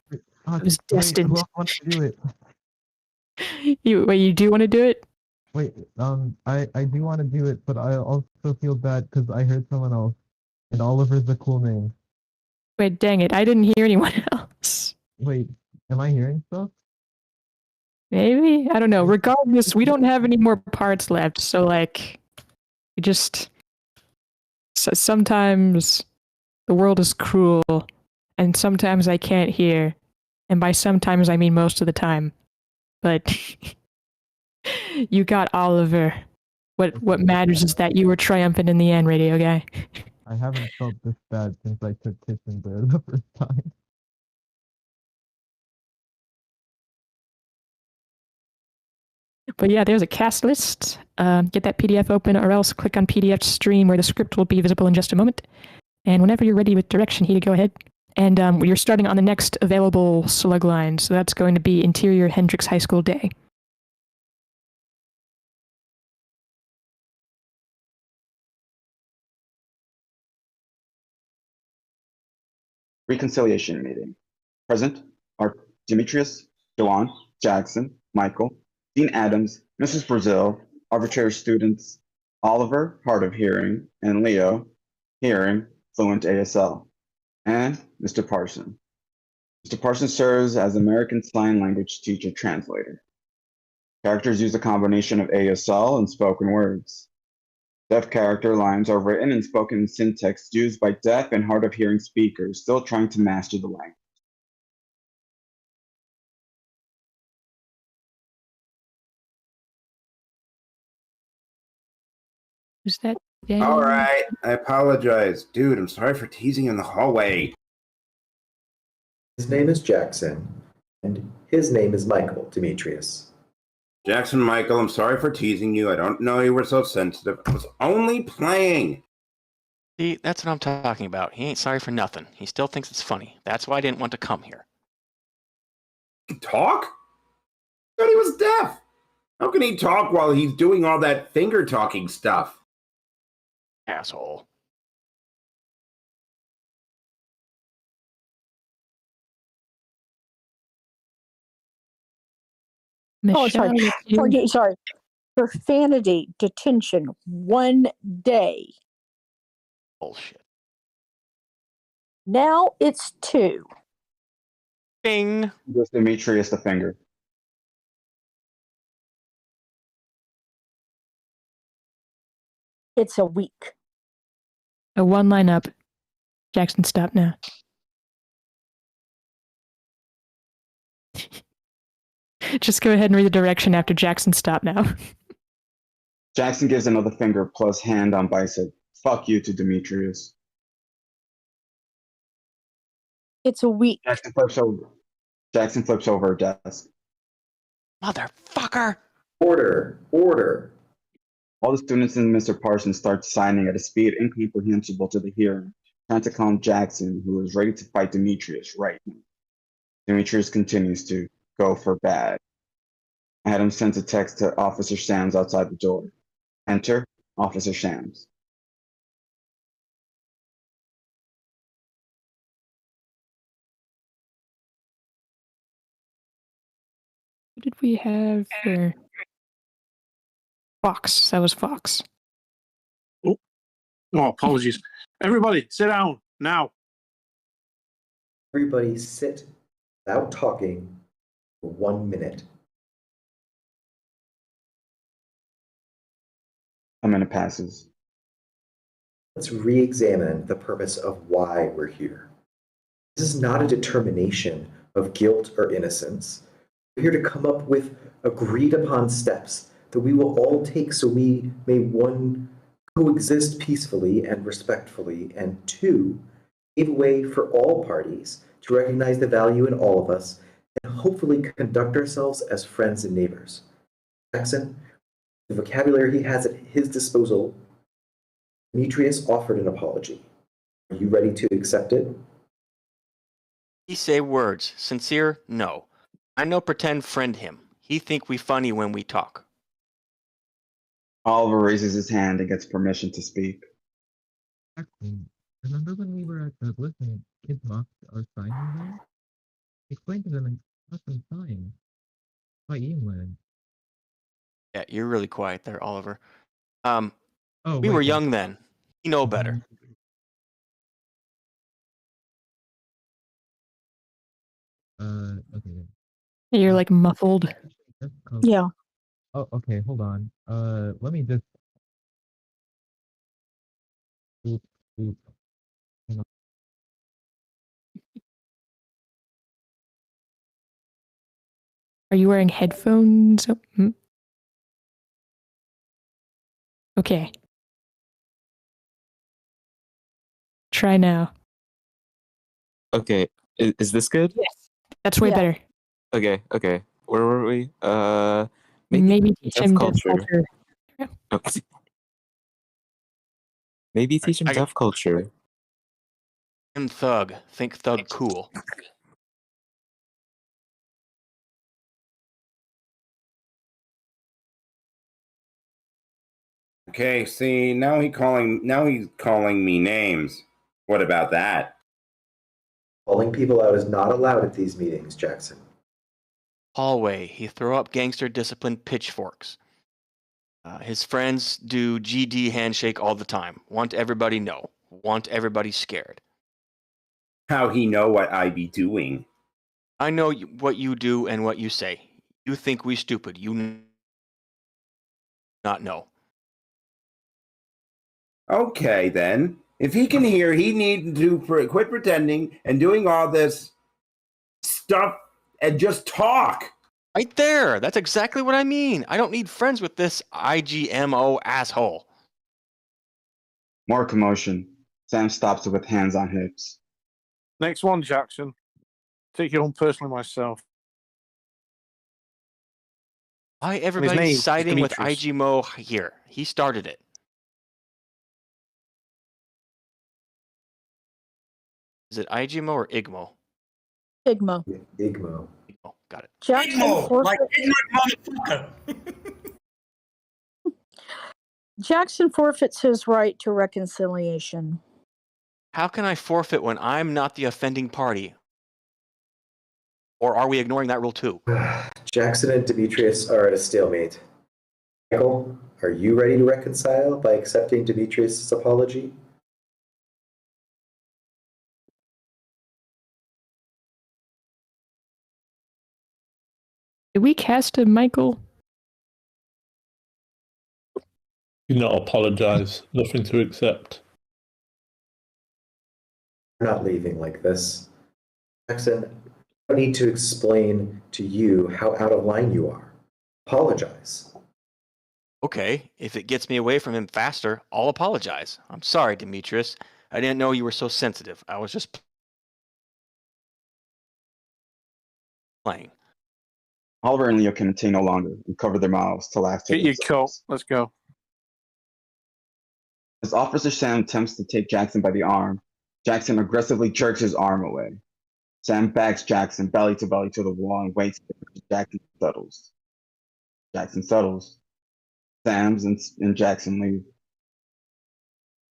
A: I was destined.
Q: Who else wants to do it?
A: You do want to do it?
Q: Wait, I do want to do it, but I also feel bad because I heard someone else, and Oliver's a cool name.
A: Wait, dang it! I didn't hear anyone else.
Q: Wait, am I hearing stuff?
A: Maybe, I don't know. Regardless, we don't have any more parts left, so we just sometimes the world is cruel, and sometimes I can't hear, and by sometimes I mean most of the time. But you got Oliver. What matters is that you were triumphant in the end, radio guy.
Q: I haven't felt this bad since I took Kitchen Bear the first time.
A: But yeah, there's a cast list. Get that PDF open, or else click on PDF stream where the script will be visible in just a moment. And whenever you're ready with direction, Hita, go ahead. And you're starting on the next available slug line, so that's going to be Interior Hendricks High School Day.
C: Reconciliation meeting. Present are Demetrius, Joanne, Jackson, Michael, Dean Adams, Mrs. Brazil, arbitrary students, Oliver, hard of hearing, and Leo, hearing, fluent ASL, and Mr. Parson. Mr. Parson serves as American Sign Language teacher translator. Characters use a combination of ASL and spoken words. Deaf character lines are written and spoken in syntax used by deaf and hard of hearing speakers still trying to master the language.
A: Is that
E: All right, I apologize. Dude, I'm sorry for teasing you in the hallway.
M: His name is Jackson, and his name is Michael Demetrius.
E: Jackson Michael, I'm sorry for teasing you. I don't know you were so sensitive. I was only playing.
P: See, that's what I'm talking about. He ain't sorry for nothing. He still thinks it's funny. That's why I didn't want to come here.
E: Talk? I thought he was deaf. How can he talk while he's doing all that finger talking stuff?
P: Asshole.
K: Oh, sorry. Profanity detention 1 day.
P: Bullshit.
K: Now it's 2.
P: Bing.
C: Just Demetrius the finger.
K: It's a week.
A: A one line up. Jackson, stop now. Just go ahead and read the direction after Jackson, stop now.
C: Jackson gives another finger plus hand on bicep. Fuck you to Demetrius.
K: It's a week.
C: Jackson flips over her desk.
P: Motherfucker!
M: Order.
C: All the students in Mr. Parsons start signing at a speed incomprehensible to the hearer, trying to calm Jackson, who is ready to fight Demetrius right now. Demetrius continues to go for bad. Adam sends a text to Officer Sams outside the door. Enter Officer Sams.
A: What did we have for Fox? That was Fox.
B: Oh, apologies. Everybody, sit down now.
M: Everybody sit without talking for 1 minute.
C: A minute passes.
M: Let's re-examine the purpose of why we're here. This is not a determination of guilt or innocence. We're here to come up with agreed upon steps that we will all take so we may, one, coexist peacefully and respectfully, and two, pave a way for all parties to recognize the value in all of us and hopefully conduct ourselves as friends and neighbors. Jackson, the vocabulary he has at his disposal, Demetrius offered an apology. Are you ready to accept it?
P: He say words. Sincere? No. I no pretend friend him. He think we funny when we talk.
C: Oliver raises his hand and gets permission to speak.
Q: Actually, remember when we were at the Bliss and kids mocked our sign there? Explain to them and got some sign. By Ian.
P: Yeah, you're really quiet there, Oliver.
Q: Oh,
P: we were
Q: wait,
P: young then. You know better.
Q: Okay.
A: You're like muffled.
K: Yeah.
Q: Oh, okay, hold on. Let me just. Oop. Hang on.
A: Are you wearing headphones? Okay. Try now.
R: Okay, is this good?
A: Yes. That's way better.
R: Okay. Where were we?
A: Maybe teach him deaf culture.
R: Oh. Maybe teach him deaf culture.
P: Him thug. Think thug cool.
E: Okay, see, now he's calling me names. What about that?
M: Calling people out is not allowed at these meetings, Jackson.
P: Hallway. He throw up gangster discipline pitchforks. His friends do GD handshake all the time. Want everybody know. Want everybody scared.
E: How he know what I be doing?
P: I know what you do and what you say. You think we stupid. You not know.
E: Okay, then. If he can hear, he need to quit pretending and doing all this stuff and just talk.
P: Right there. That's exactly what I mean. I don't need friends with this IGMO asshole.
C: More commotion. Sam stops it with hands on hips.
B: Next one, Jackson. Take it on personally myself.
P: Why
B: name
P: everybody's
B: is
P: siding with
B: Demetrius.
P: IGMO here? He started it. Is it IGMO or IGMO?
K: Igmo.
M: Igmo.
P: Oh, got it.
K: Jackson Jackson forfeits his right to reconciliation.
P: How can I forfeit when I'm not the offending party? Or are we ignoring that rule too?
M: Jackson and Demetrius are at a stalemate. Michael, are you ready to reconcile by accepting Demetrius' apology?
A: Did we cast a Michael?
G: Do not apologise. Nothing to accept.
M: We're not leaving like this. Jackson, I don't need to explain to you how out of line you are. Apologize.
P: Okay, if it gets me away from him faster, I'll apologize. I'm sorry, Demetrius. I didn't know you were so sensitive. I was just playing.
C: Oliver and Leo can contain no longer and cover their mouths to laugh to
S: Get your
C: themselves.
S: coat. Let's go.
C: As Officer Sam attempts to take Jackson by the arm, Jackson aggressively jerks his arm away. Sam backs Jackson belly to the wall and waits until Jackson settles. Jackson settles. Sam's and Jackson leave.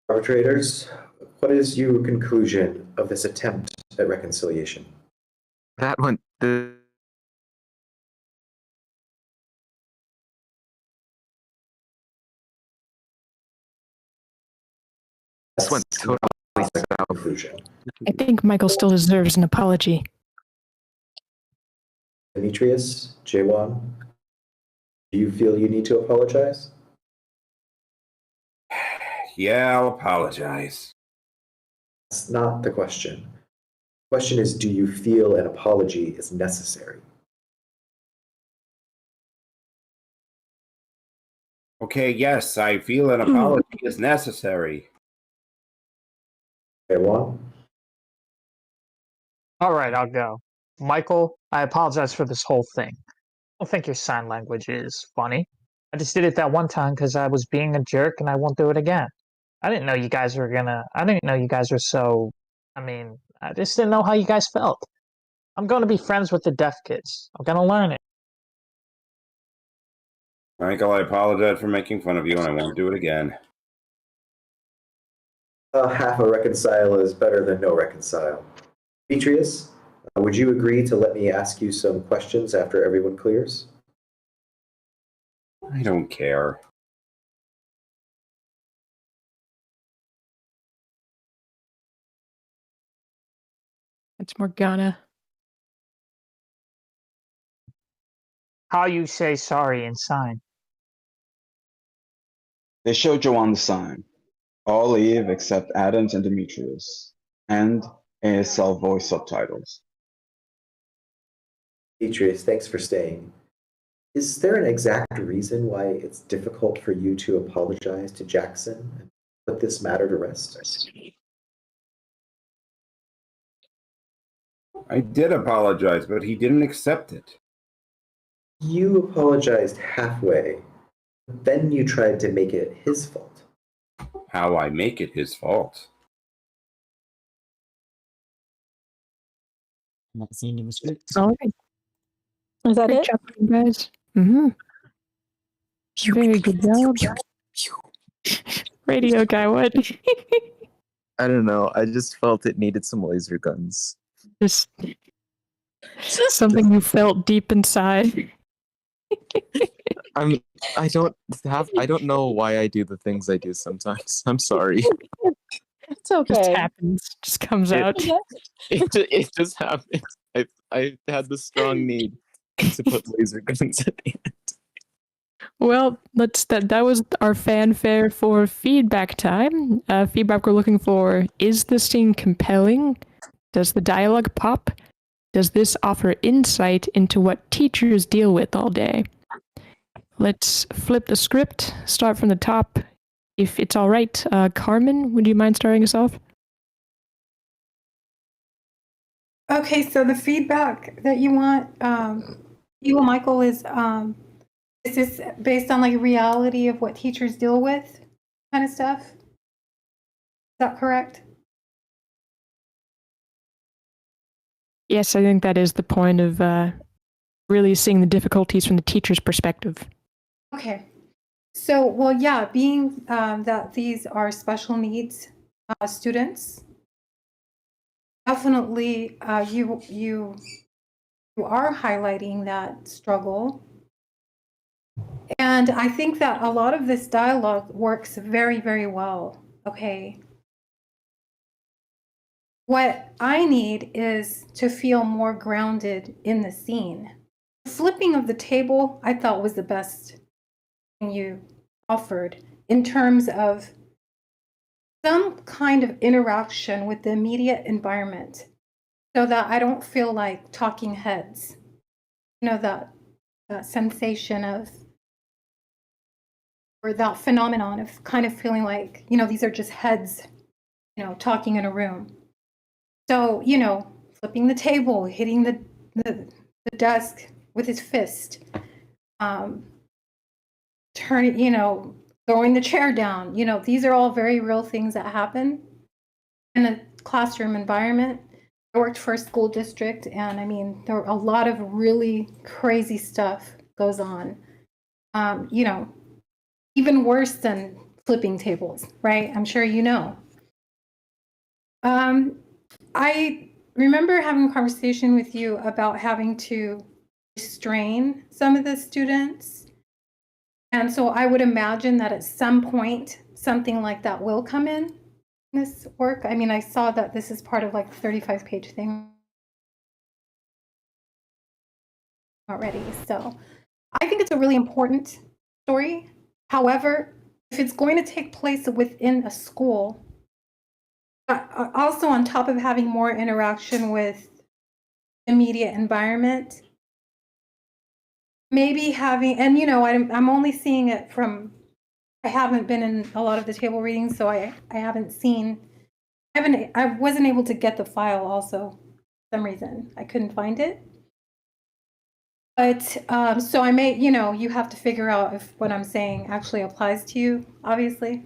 M: Arbitrators, what is your conclusion of this attempt at reconciliation?
R: That one. This went totally
M: conclusion.
A: I think Michael still deserves an apology.
M: Demetrius, J1, do you feel you need to apologize?
E: Yeah, I'll apologize.
M: That's not the question. The question is, do you feel an apology is necessary?
E: Okay, yes, I feel an apology is necessary.
M: J1?
H: All right, I'll go. Michael, I apologize for this whole thing. I don't think your sign language is funny. I just did it that one time because I was being a jerk and I won't do it again. I didn't know you guys were so, I just didn't know how you guys felt. I'm going to be friends with the deaf kids. I'm going to learn it.
E: Michael, I apologize for making fun of you and I won't do it again.
M: Half a reconcile is better than no reconcile. Demetrius, would you agree to let me ask you some questions after everyone clears?
E: I don't care.
A: It's Morgana.
H: How you say sorry in sign.
C: They show Joanne the sign. All leave except Adams and Demetrius, and ASL voice subtitles.
M: Demetrius, thanks for staying. Is there an exact reason why it's difficult for you to apologize to Jackson and put this matter to rest?
E: I did apologize, but he didn't accept it.
M: You apologized halfway, then you tried to make it his fault.
E: How I make it his fault?
F: Not seeing the script.
A: All right.
K: Is that
A: Great
K: it?
A: job, you guys. Mm-hmm. Very good job. Radio guy, what?
R: I don't know. I just felt it needed some laser guns.
A: Just something you felt deep inside.
R: I don't know why I do the things I do sometimes. I'm sorry.
K: It's okay.
A: Just happens. Just comes out.
R: It just happens. I had the strong need to put laser guns at the end.
A: Well, that was our fanfare for feedback time. Feedback we're looking for: is the scene compelling? Does the dialogue pop? Does this offer insight into what teachers deal with all day? Let's flip the script. Start from the top. If it's all right, Carmen, would you mind starting us off?
O: Okay, so the feedback that you want, you and Michael, is this based on like reality of what teachers deal with, kind of stuff? Is that correct?
A: Yes, I think that is the point of really seeing the difficulties from the teacher's perspective.
O: Okay. So, well, yeah, being that these are special needs students, definitely you are highlighting that struggle. And I think that a lot of this dialogue works very, very well. Okay. What I need is to feel more grounded in the scene. The flipping of the table, I thought, was the best thing you offered. in terms of some kind of interaction with the immediate environment so that I don't feel like talking heads. You know, that sensation of, or that phenomenon of kind of feeling like, you know, these are just heads, you know, talking in a room. So, you know, flipping the table, hitting the desk with his fist, turning, you know, throwing the chair down. You know, these are all very real things that happen in a classroom environment. I worked for a school district, and I mean, there were a lot of really crazy stuff goes on. You know, even worse than flipping tables, right? I'm sure you know. I remember having a conversation with you about having to restrain some of the students. And so I would imagine that at some point, something like that will come in this work. I mean, I saw that this is part of like the 35-page thing already. So I think it's a really important story. However, if it's going to take place within a school, also on top of having more interaction with immediate environment, maybe having, and you know, I'm only seeing it from, I haven't been in a lot of the table readings, so I haven't seen, I wasn't able to get the file also for some reason. I couldn't find it. But so I may, you know, you have to figure out if what I'm saying actually applies to you, obviously.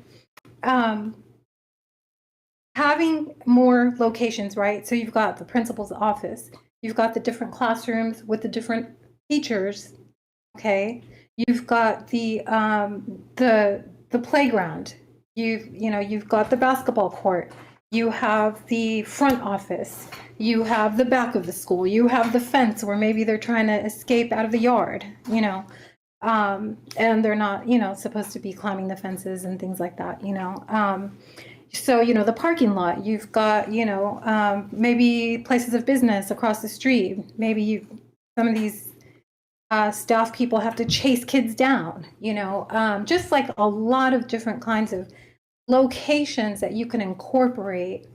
O: Having more locations, right? So you've got the principal's office, you've got the different classrooms with the different teachers, okay? You've got the playground, you've got the basketball court, you have the front office, you have the back of the school, you have the fence where maybe they're trying to escape out of the yard, you know, and they're not, you know, supposed to be climbing the fences and things like that, you know. So, you know, the parking lot, you've got, you know, maybe places of business across the street. Maybe some of these staff people have to chase kids down, you know, just like a lot of different kinds of locations that you can incorporate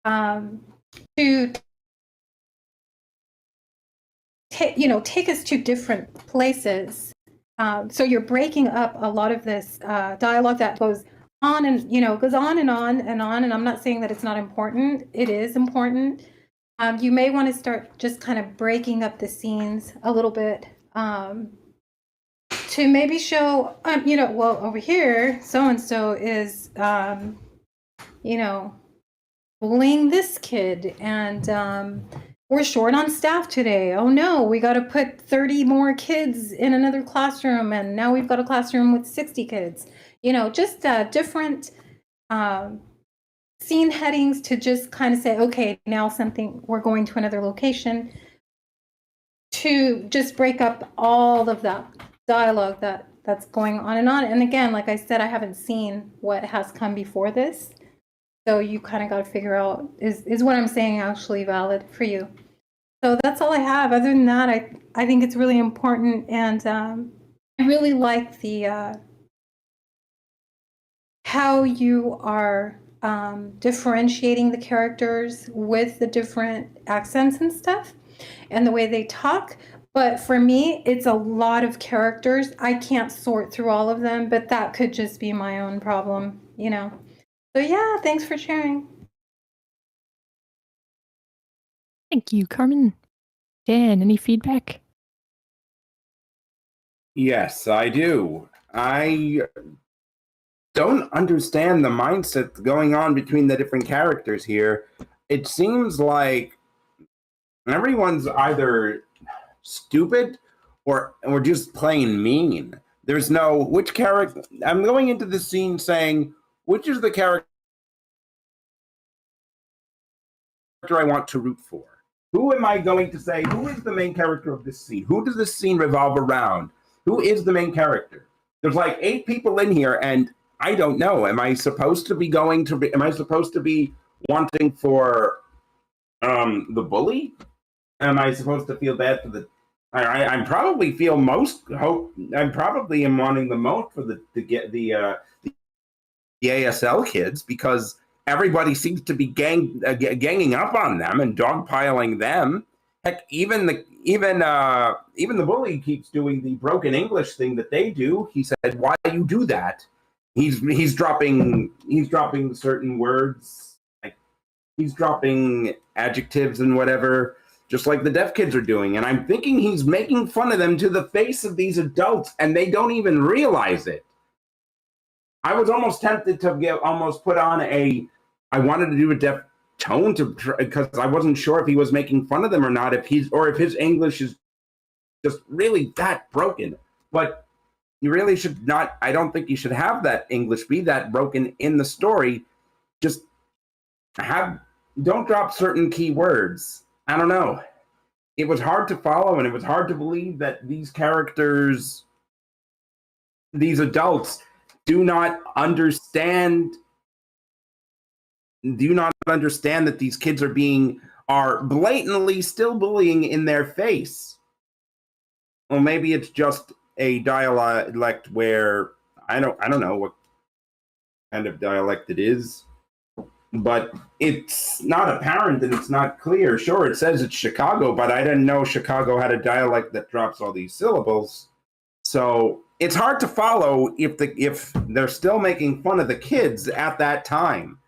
O: to take us to different places. So you're breaking up a lot of this dialogue that goes on and, you know, goes on and on and on. And I'm not saying that it's not important. It is important. You may want to start just kind of breaking up the scenes a little bit to maybe show, you know, well, over here, so-and-so is, you know, bullying this kid, and we're short on staff today. Oh no, we got to put 30 more kids in another classroom, and now we've got a classroom with 60 kids. You know, just different scene headings to just kind of say, okay, now we're going to another location, to just break up all of that dialogue that's going on and on. And again, like I said, I haven't seen what has come before this. So you kind of got to figure out, is what I'm saying actually valid for you? So that's all I have. Other than that, I think it's really important. And I really like the how you are differentiating the characters with the different accents and stuff and the way they talk. But for me, it's a lot of characters. I can't sort through all of them, but that could just be my own problem, you know. So yeah, thanks for sharing.
A: Thank you, Carmen. Dan, any feedback?
E: Yes, I do. I don't understand the mindset going on between the different characters here. It seems like everyone's either stupid or just plain mean. There's no which character. I'm going into the scene saying which is the character I want to root for. Who am I going to say? Who is the main character of this scene? Who does this scene revolve around? Who is the main character? There's like 8 people in here, and I don't know. Am I supposed to be am I supposed to be wanting for the bully? Am I supposed to feel bad for the I probably feel most hope. I probably am wanting the most for the ASL kids because everybody seems to be ganging up on them and dogpiling them. Heck, even the bully keeps doing the broken English thing that they do. He said, "Why do you do that?" He's dropping certain words, like he's dropping adjectives and whatever, just like the deaf kids are doing. And I'm thinking he's making fun of them to the face of these adults, and they don't even realize it. I was almost tempted to almost put on I wanted to do a deaf tone because I wasn't sure if he was making fun of them or not, if his English is just really that broken. But you really should not. I don't think you should have that English be that broken in the story. Just don't drop certain key words. I don't know. It was hard to follow, and it was hard to believe that these characters, these adults, do not understand that these kids are blatantly still bullying in their face. Well, maybe it's just a dialect where I don't know what kind of dialect it is, but it's not apparent and it's not clear. Sure, it says it's Chicago, but I didn't know Chicago had a dialect that drops all these syllables. So it's hard to follow if they're still making fun of the kids at that time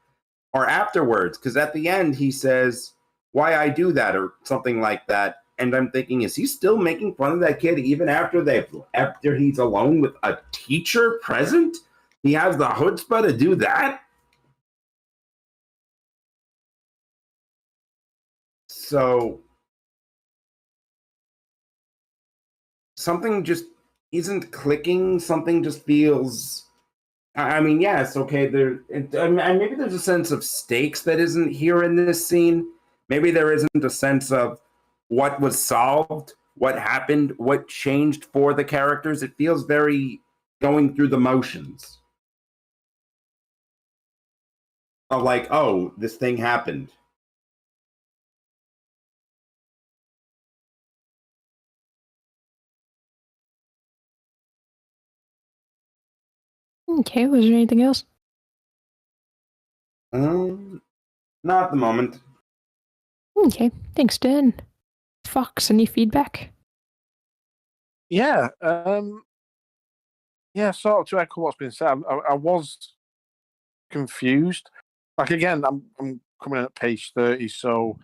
E: or afterwards, because at the end he says, "Why I do that," or something like that. And I'm thinking, is he still making fun of that kid even after he's alone with a teacher present? He has the chutzpah to do that? So something just isn't clicking. Something just feels. I mean, yes, okay. Maybe there's a sense of stakes that isn't here in this scene. Maybe there isn't a sense of what was solved, what happened, what changed for the characters. It feels very going through the motions of like, oh, this thing happened.
A: Okay, was there anything else?
E: Not at the moment.
A: Okay, thanks, Dan. Fox, any feedback?
B: Yeah, sort of to echo what's been said. I was confused. Like again, I'm coming in at page 30, so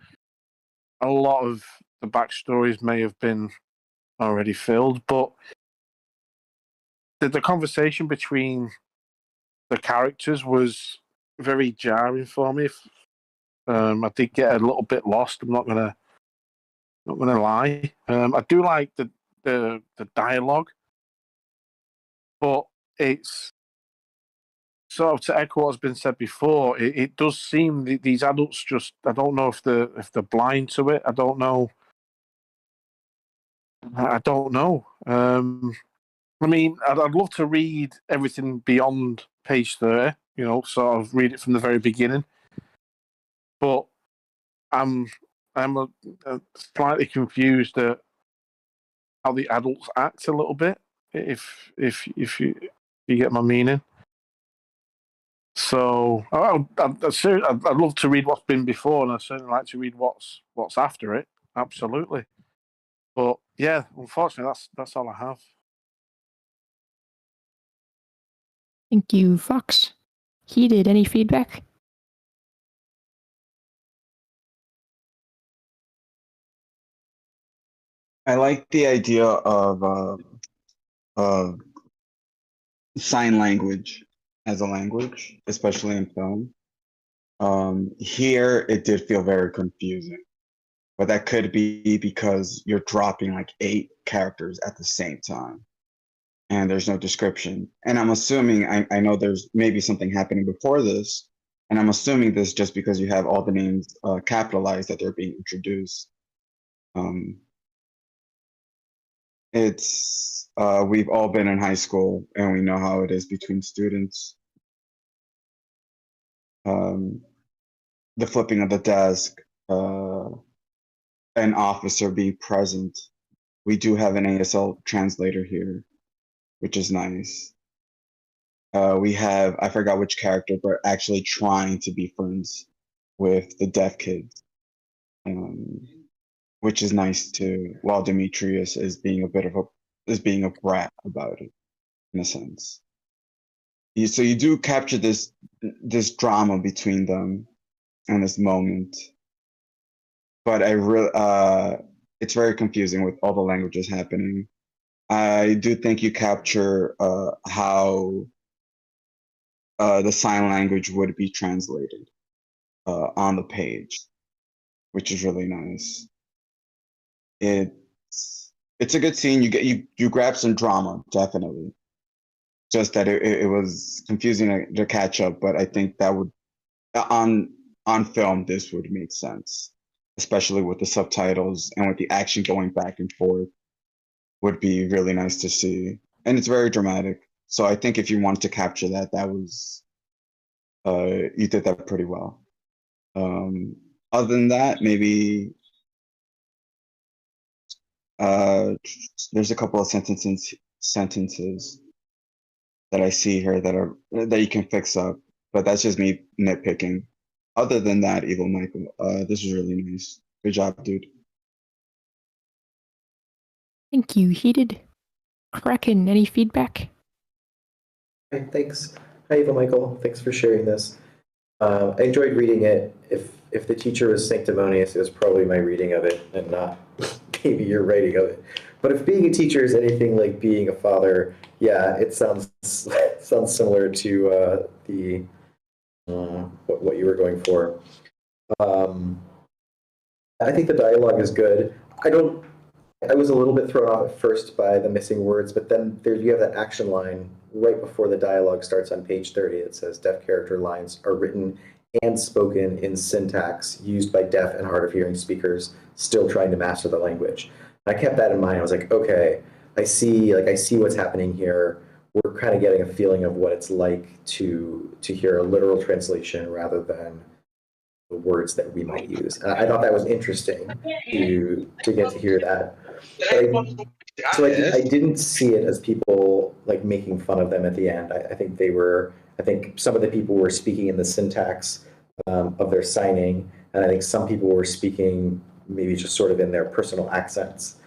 B: a lot of the backstories may have been already filled, but the conversation between the characters was very jarring for me. I did get a little bit lost. I'm not gonna lie. I do like the dialogue, but it's sort of to echo what's been said before. It does seem these adults just. I don't know if they're blind to it. I don't know. I don't know. I mean, I'd love to read everything beyond page 30. Sort of read it from the very beginning. But I'm slightly confused at how the adults act a little bit. If you get my meaning. So I'd love to read what's been before, and I'd certainly like to read what's after it. Absolutely. But yeah, unfortunately, that's all I have.
A: Thank you, Fox. Heated, any feedback?
C: I like the idea of sign language as a language, especially in film. Here, it did feel very confusing, but that could be because you're dropping like 8 characters at the same time, and there's no description. And I'm assuming, I know there's maybe something happening before this, and I'm assuming this just because you have all the names capitalized that they're being introduced. It's we've all been in high school and we know how it is between students. The flipping of the desk, an officer being present, we do have an ASL translator here, which is nice. We have, I forgot which character, but actually trying to be friends with the deaf kids, which is nice too. While Demetrius is being a brat about it, in a sense. So you do capture this drama between them and this moment, but it's very confusing with all the languages happening. I do think you capture how the sign language would be translated on the page, which is really nice. It's a good scene. You grab some drama, definitely. Just that it was confusing to catch up, but I think that would on film this would make sense, especially with the subtitles and with the action going back and forth. Would be really nice to see, and it's very dramatic. So I think if you wanted to capture that, that was you did that pretty well. Other than that, maybe there's a couple of sentences that I see here that you can fix up, but that's just me nitpicking. Other than that, Evil Michael, this was really nice. Good job, dude.
A: Thank you, Heated. Kraken, any feedback?
M: Hey, thanks. Hi, Eva Michael. Thanks for sharing this. I enjoyed reading it. If the teacher was sanctimonious, it was probably my reading of it and not maybe your writing of it. But if being a teacher is anything like being a father, yeah, it sounds similar to what you were going for. I think the dialogue is good. I was a little bit thrown off at first by the missing words, but then you have that action line right before the dialogue starts on page 30. It says deaf character lines are written and spoken in syntax used by deaf and hard of hearing speakers still trying to master the language. And I kept that in mind. I was like, okay, I see what's happening here. We're kind of getting a feeling of what it's like to hear a literal translation rather than the words that we might use. And I thought that was interesting to get to hear that. I didn't see it as people like making fun of them at the end. I think some of the people were speaking in the syntax of their signing, and I think some people were speaking maybe just sort of in their personal accents.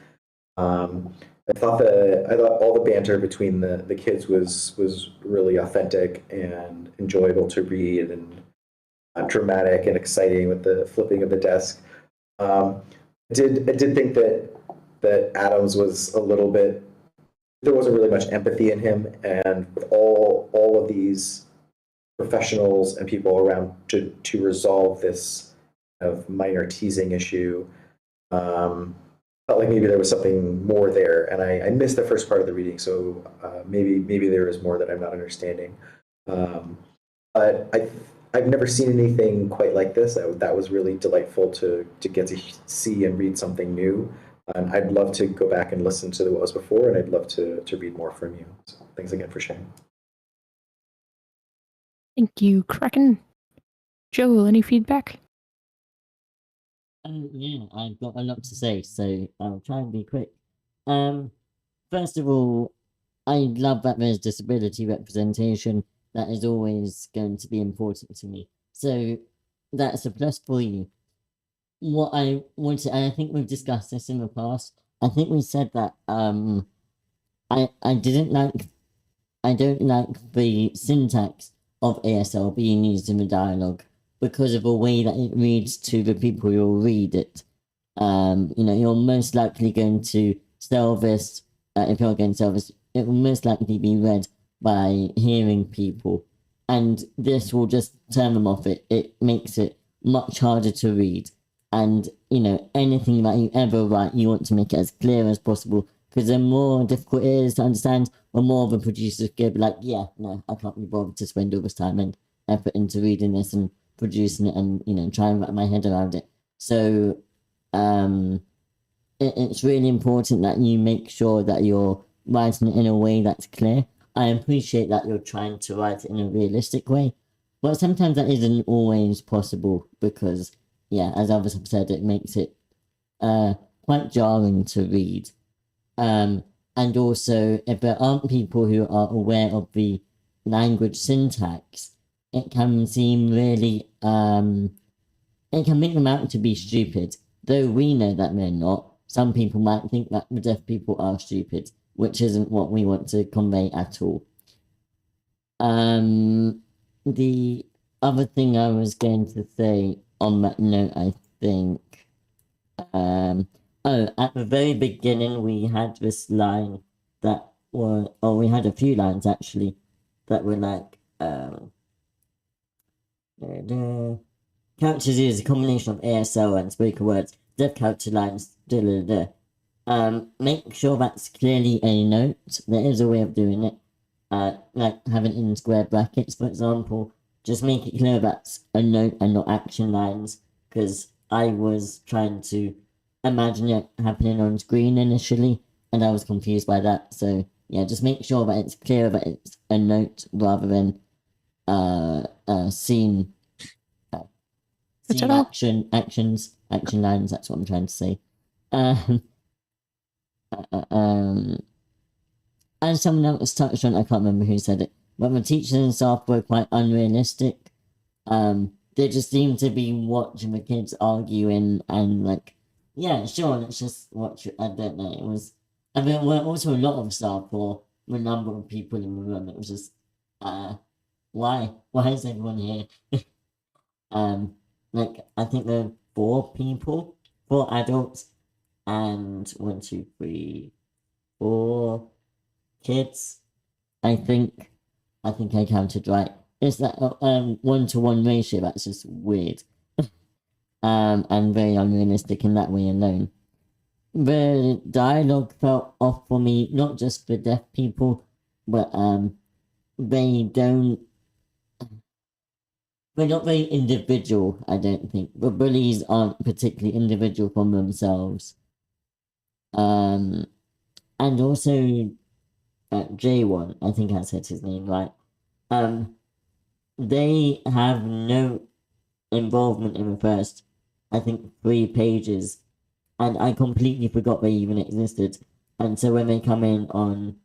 M: I thought all the banter between the kids was really authentic and enjoyable to read and dramatic and exciting with the flipping of the desk. I did think that Adams was a little bit, there wasn't really much empathy in him, and with all of these professionals and people around to resolve this kind of minor teasing issue, felt like maybe there was something more there, and I missed the first part of the reading, so maybe there is more that I'm not understanding. But I've never seen anything quite like this. That was really delightful to get to see and read something new. And I'd love to go back and listen to what was before, and I'd love to read more from you. So thanks again for sharing.
A: Thank you, Kraken. Joel, any feedback?
F: Yeah, I've got a lot to say, so I'll try and be quick. First of all, I love that there's disability representation. That is always going to be important to me. So that's a plus for you. What I wanted, and I think we've discussed this in the past, I think we said that I don't like the syntax of ASL being used in the dialogue because of the way that it reads to the people who will read it. You're most likely going to sell this, if you're going to sell this, it will most likely be read by hearing people, and this will just turn them off. It makes it much harder to read, and anything that you ever write, you want to make it as clear as possible, because the more difficult it is to understand, the more the producers will be like, yeah, no, I can't be bothered to spend all this time and effort into reading this and producing it and try and wrap my head around it. So it's really important that you make sure that you're writing it in a way that's clear. I appreciate that you're trying to write it in a realistic way, but sometimes that isn't always possible because, yeah, as others have said, it makes it quite jarring to read. And also, if there aren't people who are aware of the language syntax, it can seem really, it can make them out to be stupid. Though we know that they're not, some people might think that the deaf people are stupid, which isn't what we want to convey at all. The other thing I was going to say on that note, I think, at the very beginning we had this line that were, or we had a few lines actually, that were like, characters use a combination of ASL and spoken words, deaf character lines, make sure that's clearly a note. There is a way of doing it. Like having it in square brackets, for example. Just make it clear that's a note and not action lines, because I was trying to imagine it happening on screen initially, and I was confused by that. So yeah, just make sure that it's clear that it's a note rather than scene action lines. That's what I'm trying to say. As someone else touched on, I can't remember who said it, but the teachers and staff were quite unrealistic. They just seemed to be watching the kids arguing and like, yeah, sure, let's just watch it. I don't know. It was, and there were also a lot of staff for the number of people in the room. It was just, why is everyone here? Like, I think there are 4 people, 4 adults, and 1, 2, 3, 4 kids. I think I counted right. It's that 1-to-1 ratio that's just weird. And very unrealistic in that way alone. The dialogue felt off for me, not just for deaf people, but they're not very individual, I don't think. The bullies aren't particularly individual from themselves. And also J1, I think I said his name right. They have no involvement in the first, I think, 3 pages, and I completely forgot they even existed. And so when they come in on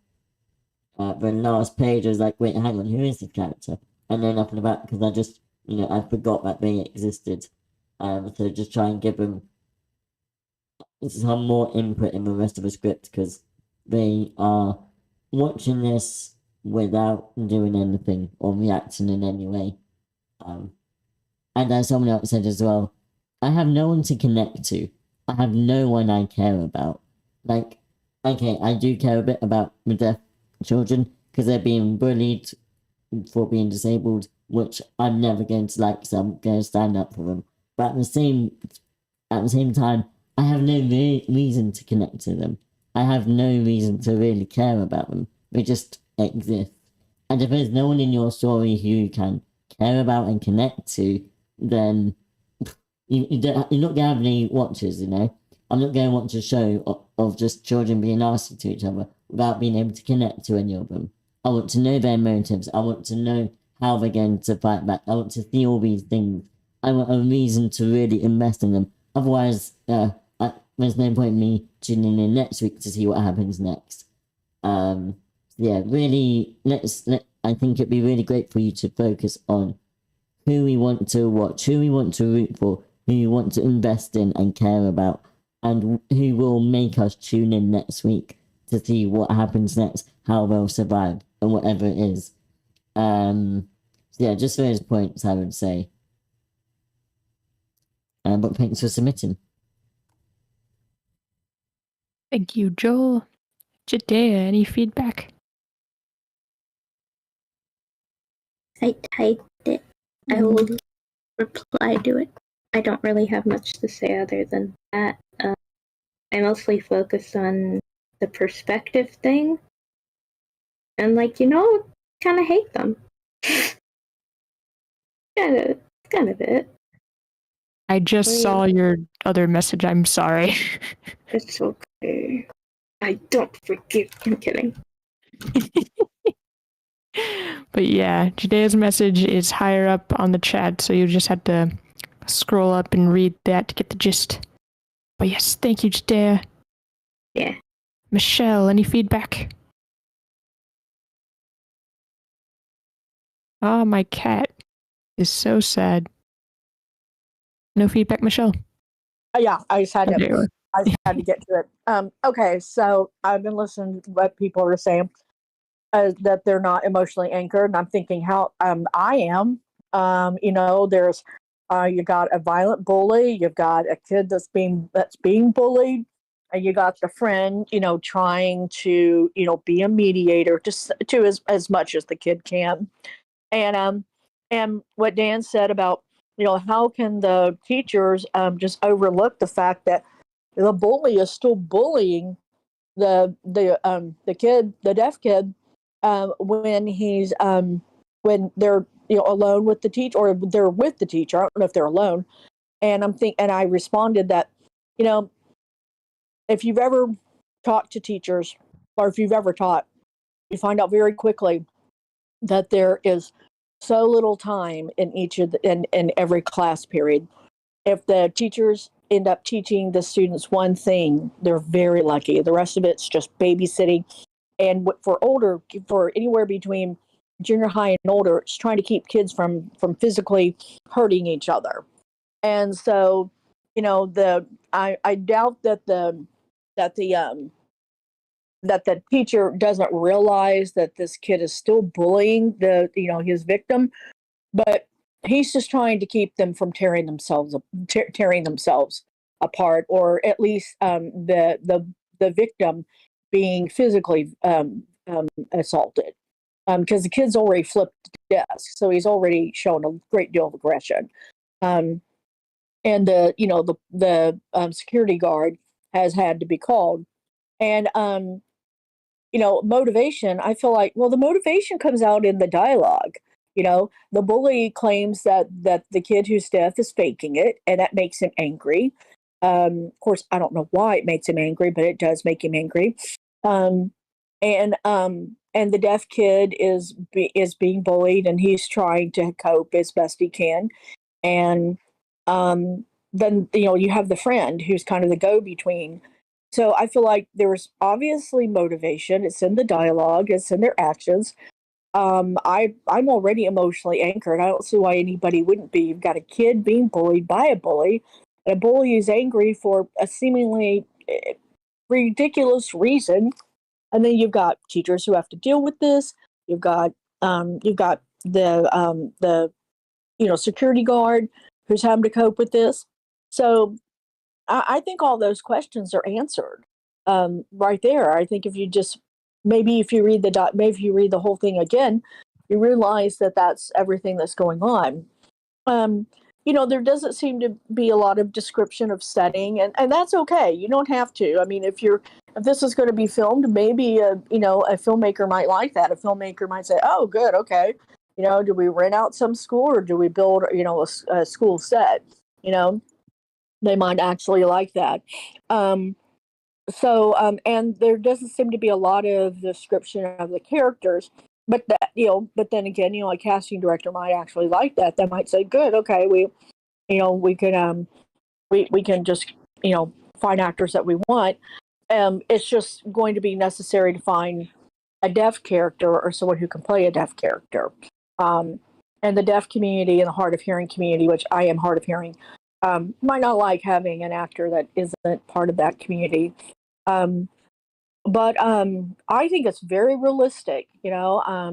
F: the last page, I was like, wait, hang on, who is this character? And then up in the back, because I just, I forgot that they existed. So just try and give them some more input in the rest of the script, because they are watching this without doing anything or reacting in any way. And as someone else said as well, I have no one to connect to. I have no one I care about. Like, okay, I do care a bit about the deaf children because they're being bullied for being disabled, which I'm never going to like, so I'm going to stand up for them. But at the same time, I have no reason to connect to them. I have no reason to really care about them. They just exist. And if there's no one in your story who you can care about and connect to, then you're not going to have any watchers, I'm not going to watch a show of just children being nasty to each other without being able to connect to any of them. I want to know their motives. I want to know how they're going to fight back. I want to see all these things. I want a reason to really invest in them. Otherwise, there's no point in me tuning in next week to see what happens next. Really, I think it'd be really great for you to focus on who we want to watch, who we want to root for, who we want to invest in and care about, and who will make us tune in next week to see what happens next, how they'll survive, and whatever it is. Just those points I would say. But thanks for submitting.
A: Thank you, Joel. Jadea, any feedback?
L: I typed it. I will reply to it. I don't really have much to say other than that. I mostly focused on the perspective thing. And kind of hate them. kind of it.
A: I just saw your other message. I'm sorry.
L: It's okay. I don't forgive. I'm kidding.
A: But yeah, Jadea's message is higher up on the chat, so you just have to scroll up and read that to get the gist. But yes, thank you, Jadea.
L: Yeah.
A: Michelle, any feedback? Ah, my cat is so sad. No feedback, Michelle?
K: Yeah, I just had
A: Oh, there you
K: to.
A: are.
K: I just had to get to it. Okay, so I've been listening to what people are saying that they're not emotionally anchored, and I'm thinking how I am. There's you got a violent bully, you've got a kid that's being bullied, and you got the friend, trying to be a mediator to as much as the kid can, and what Dan said about how can the teachers just overlook the fact that the bully is still bullying the kid, the deaf kid, when he's when they're alone with the teacher, or they're with the teacher. I don't know if they're alone. And I responded that, if you've ever talked to teachers, or if you've ever taught, you find out very quickly that there is so little time in in every class period. If the teachers end up teaching the students one thing, they're very lucky. The rest of it's just babysitting. And for anywhere between junior high and older, it's trying to keep kids from physically hurting each other. And so, I doubt that the teacher doesn't realize that this kid is still bullying his victim, but he's just trying to keep them from tearing themselves apart, or at least the victim being physically assaulted, because the kid's already flipped the desk, so he's already shown a great deal of aggression, and the security guard has had to be called, and motivation. I feel like, well, the motivation comes out in the dialogue. The bully claims that the kid who's deaf is faking it, and that makes him angry. Of course, I don't know why it makes him angry, but it does make him angry. And the deaf kid is being bullied, and he's trying to cope as best he can. And then you have the friend who's kind of the go-between. So I feel like there's obviously motivation. It's in the dialogue. It's in their actions. I'm already emotionally anchored. I don't see why anybody wouldn't be. You've got a kid being bullied by a bully, and a bully is angry for a seemingly ridiculous reason. And then you've got teachers who have to deal with this. You've got the security guard who's having to cope with this. So I think all those questions are answered right there. I think if you read the whole thing again, you realize that that's everything that's going on. There doesn't seem to be a lot of description of setting, and that's okay. You don't have to. I mean, if this is going to be filmed, maybe a filmmaker might like that. A filmmaker might say, "Oh, good, okay. Do we rent out some school, or do we build a school set?" They might actually like that. And there doesn't seem to be a lot of description of the characters, but then again, a casting director might actually like that. They might say, good, okay, we can just, find actors that we want. It's just going to be necessary to find a deaf character or someone who can play a deaf character. And the deaf community and the hard of hearing community, which I am hard of hearing, might not like having an actor that isn't part of that community. But I think it's very realistic. I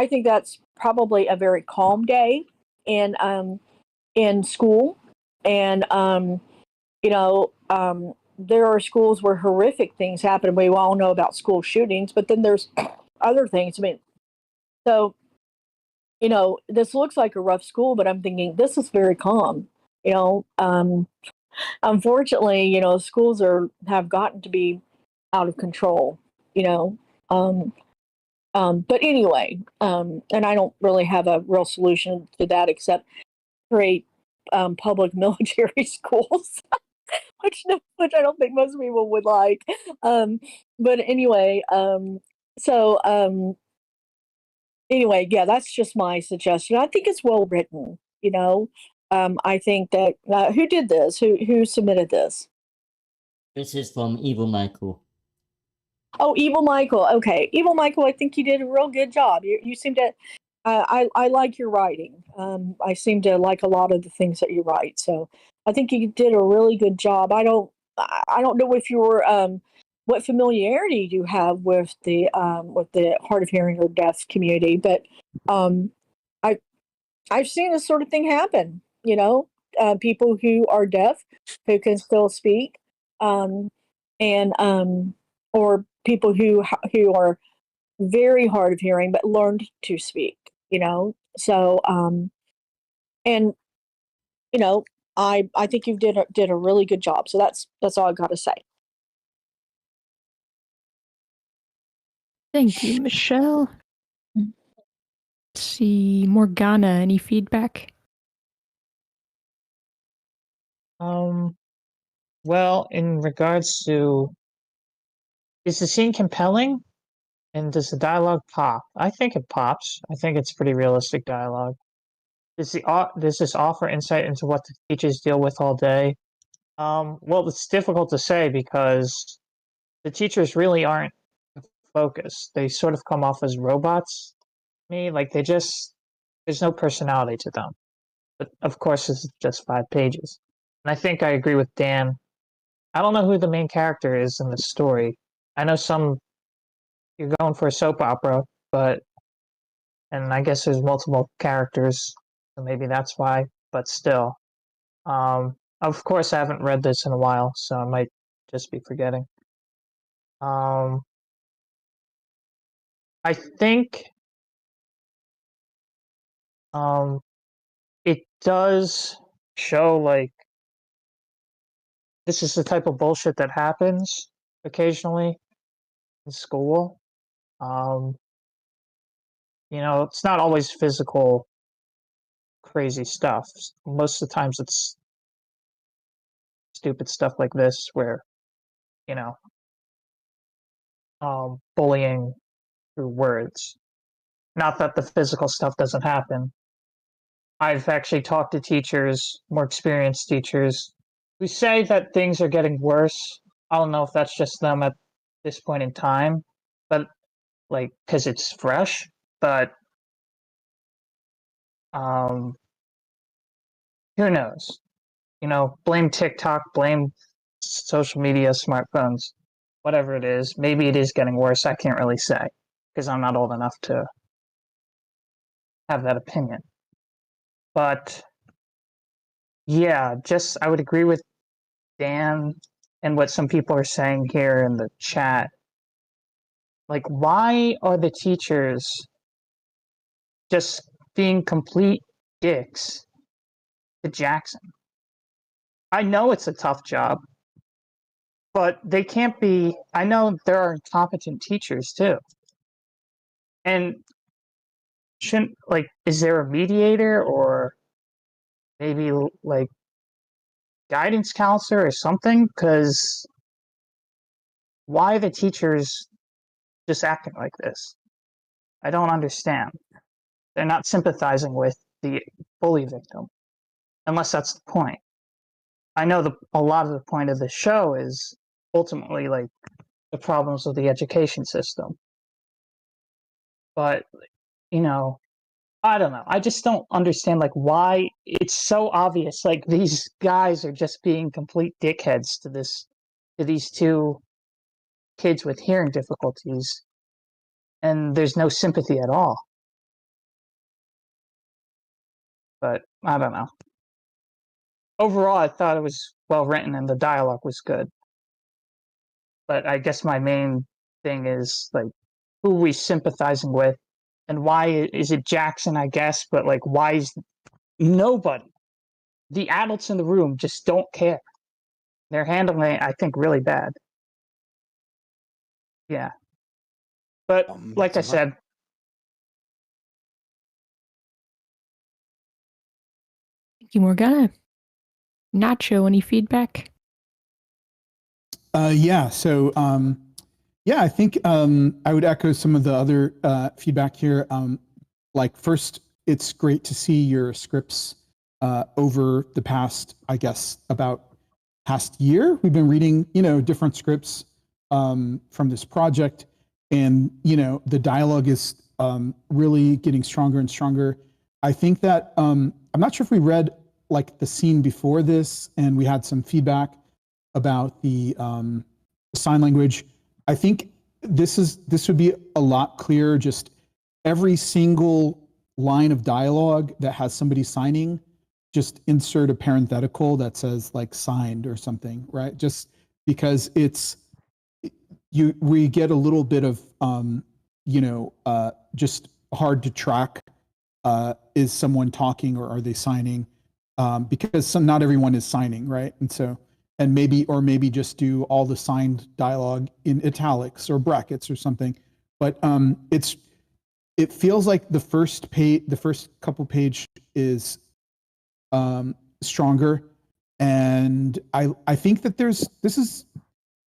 K: think that's probably a very calm day in school, and there are schools where horrific things happen. We all know about school shootings, but then there's other things. I mean, so this looks like a rough school, but I'm thinking this is very calm. Unfortunately, schools have gotten to be out of control. But anyway, and I don't really have a real solution to that except create public military schools, which I don't think most people would like. But anyway, anyway, yeah, that's just my suggestion. I think it's well written. I think that who did this? Who submitted this?
F: This is from Evil Michael.
K: Oh, Evil Michael. Okay, Evil Michael. I think you did a real good job. You seem to. I like your writing. I seem to like a lot of the things that you write. So I think you did a really good job. I don't know if you're what familiarity you have with the hard of hearing or deaf community, but I I've seen this sort of thing happen. You know, people who are deaf who can still speak, and or people who are very hard of hearing but learned to speak. You know, so and you know, I think you did a really good job. So that's all I got to say.
A: Thank you, Michelle. Let's see, Morgana, any feedback?
H: Well, in regards to, is the scene compelling? And does the dialogue pop? I think it pops. I think it's pretty realistic dialogue. Does this offer insight into what the teachers deal with all day? Well, it's difficult to say because the teachers really aren't focused. They sort of come off as robots to me. Like there's no personality to them. But of course, this is just 5 pages. And I think I agree with Dan. I don't know who the main character is in the story. I know you're going for a soap opera, and I guess there's multiple characters, so maybe that's why, but still. Of course, I haven't read this in a while, so I might just be forgetting. I think it does show, like, this is the type of bullshit that happens occasionally in school. You know, it's not always physical, crazy stuff. Most of the times it's stupid stuff like this where, you know, bullying through words. Not that the physical stuff doesn't happen. I've actually talked to teachers, more experienced teachers, who say that things are getting worse. I don't know if that's just them at this point in time, but like, because it's fresh, but who knows? You know, blame TikTok, blame social media, smartphones, whatever it is. Maybe it is getting worse. I can't really say because I'm not old enough to have that opinion. But yeah, just I would agree with Dan and what some people are saying here in the chat. Like, why are the teachers just being complete dicks to Jackson? I know it's a tough job, but they can't be. I know there are incompetent teachers too. And shouldn't, like, is there a mediator or maybe like guidance counselor or something? Because why are the teachers just acting like this? I don't understand. They're not sympathizing with the bully victim, unless that's the point. I know a lot of the point of the show is ultimately like the problems of the education system. But, you know, I don't know. I just don't understand like why it's so obvious. Like these guys are just being complete dickheads to these 2 kids with hearing difficulties, and there's no sympathy at all. But I don't know. Overall, I thought it was well written and the dialogue was good. But I guess my main thing is like, who are we sympathizing with, and why is it Jackson? I guess, but like, why is nobody? The adults in the room just don't care. They're handling it, I think, really bad. Yeah, but like I said,
A: Thank you, Morgana. Nacho, any feedback?
J: Yeah. So, yeah, I think I would echo some of the other feedback here. Like, first, it's great to see your scripts over the past, I guess, about past year. We've been reading, different scripts from this project, and the dialogue is really getting stronger and stronger. I think that I'm not sure if we read like the scene before this, and we had some feedback about the sign language. I think this would be a lot clearer. Just every single line of dialogue that has somebody signing, just insert a parenthetical that says like signed or something, right? Just because we get a little bit of just hard to track. Is someone talking or are they signing? Because not everyone is signing, right? And maybe just do all the signed dialogue in italics or brackets or something. But it feels like the first couple page is stronger, and I think that this is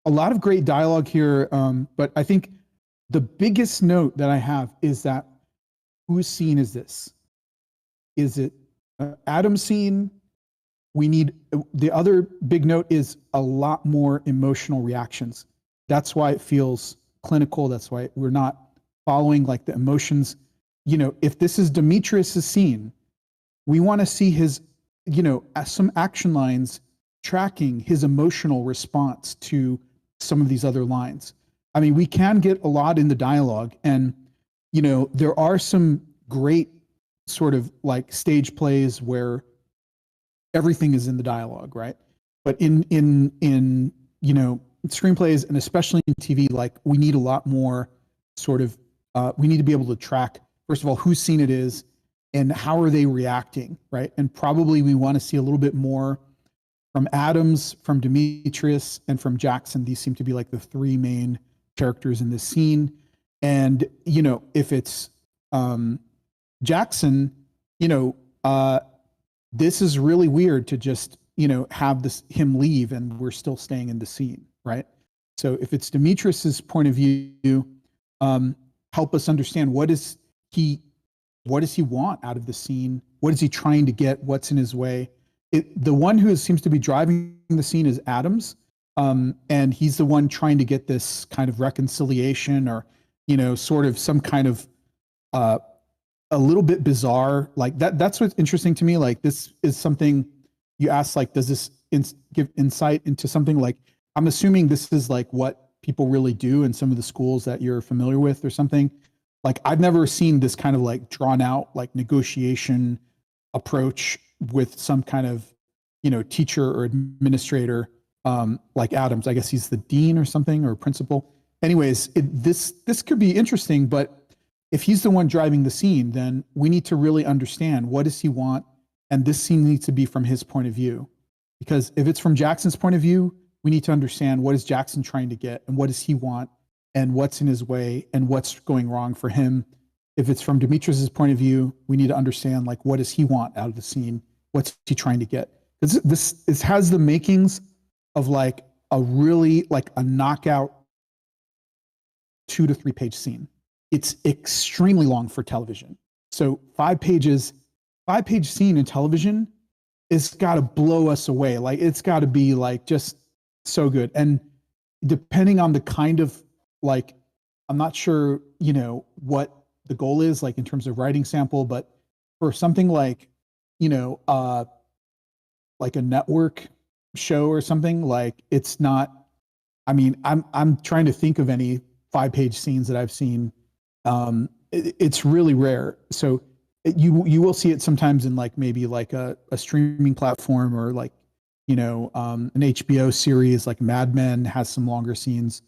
J: a lot of great dialogue here. But I think the biggest note that I have is that whose scene is this? Is it Adam's scene? We need the other big note is a lot more emotional reactions. That's why it feels clinical. That's why we're not following like the emotions. If this is Demetrius's scene, we want to see his, some action lines tracking his emotional response to some of these other lines. I mean, we can get a lot in the dialogue, and there are some great sort of like stage plays where everything is in the dialogue, right? But in screenplays, and especially in TV, like we need a lot more sort of we need to be able to track, first of all, whose scene it is and how are they reacting, right? And probably we want to see a little bit more from Adams, from Demetrius, and from Jackson. These seem to be like the three main characters in this scene. And if it's Jackson, this is really weird to just have him leave and we're still staying in the scene, right? So if it's Demetrius's point of view, help us understand what does he want out of the scene? What is he trying to get? What's in his way? The one who seems to be driving the scene is Adams, and he's the one trying to get this kind of reconciliation, or sort of some kind of a little bit bizarre, like that's what's interesting to me. Like this is something you ask, like, does this give insight into something? Like, I'm assuming this is like what people really do in some of the schools that you're familiar with or something. Like, I've never seen this kind of like drawn out, like negotiation approach with some kind of, teacher or administrator, like Adams. I guess he's the dean or something, or principal. Anyways, this could be interesting, but if he's the one driving the scene, then we need to really understand what does he want, and this scene needs to be from his point of view. Because if it's from Jackson's point of view, we need to understand what is Jackson trying to get, and what does he want, and what's in his way, and what's going wrong for him. If it's from Demetrius's point of view, we need to understand, like, what does he want out of the scene? What's he trying to get? This has the makings of like a really like a knockout 2 to 3 page scene. It's extremely long for television. So 5 pages, 5-page scene in television, it's got to blow us away. Like, it's got to be like just so good. And depending on the kind of, like, I'm not sure, what the goal is, like in terms of writing sample, but for something like, like a network show or something, like, it's not, I mean, I'm trying to think of any 5-page scenes that I've seen. It's really rare. So you will see it sometimes in like maybe like a streaming platform, or like, an HBO series like Mad Men has some longer scenes.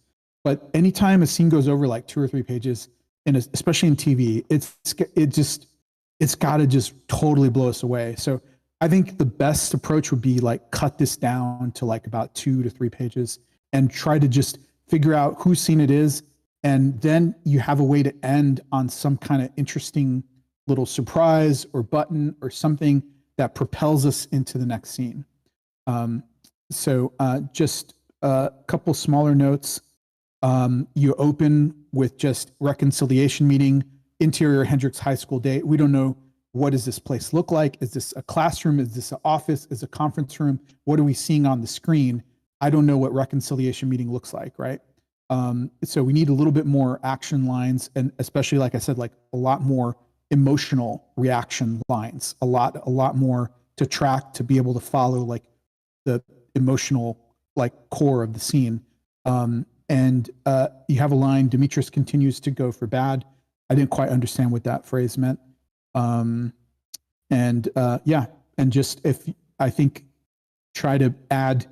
J: But anytime a scene goes over like 2 or 3 pages, and especially in TV, it's got to just totally blow us away. So I think the best approach would be like cut this down to like about 2 to 3 pages and try to just figure out whose scene it is. And then you have a way to end on some kind of interesting little surprise or button or something that propels us into the next scene. So just a couple smaller notes. You open with just reconciliation meeting, interior Hendricks High School day. We don't know what does this place look like? Is this a classroom? Is this an office? Is it a conference room? What are we seeing on the screen? I don't know what reconciliation meeting looks like, right? So we need a little bit more action lines, and especially, like I said, like a lot more emotional reaction lines, a lot more to track, to be able to follow like the emotional like core of the scene. And you have a line, Demetrius continues to go for bad. I didn't quite understand what that phrase meant. Yeah, and just if I think try to add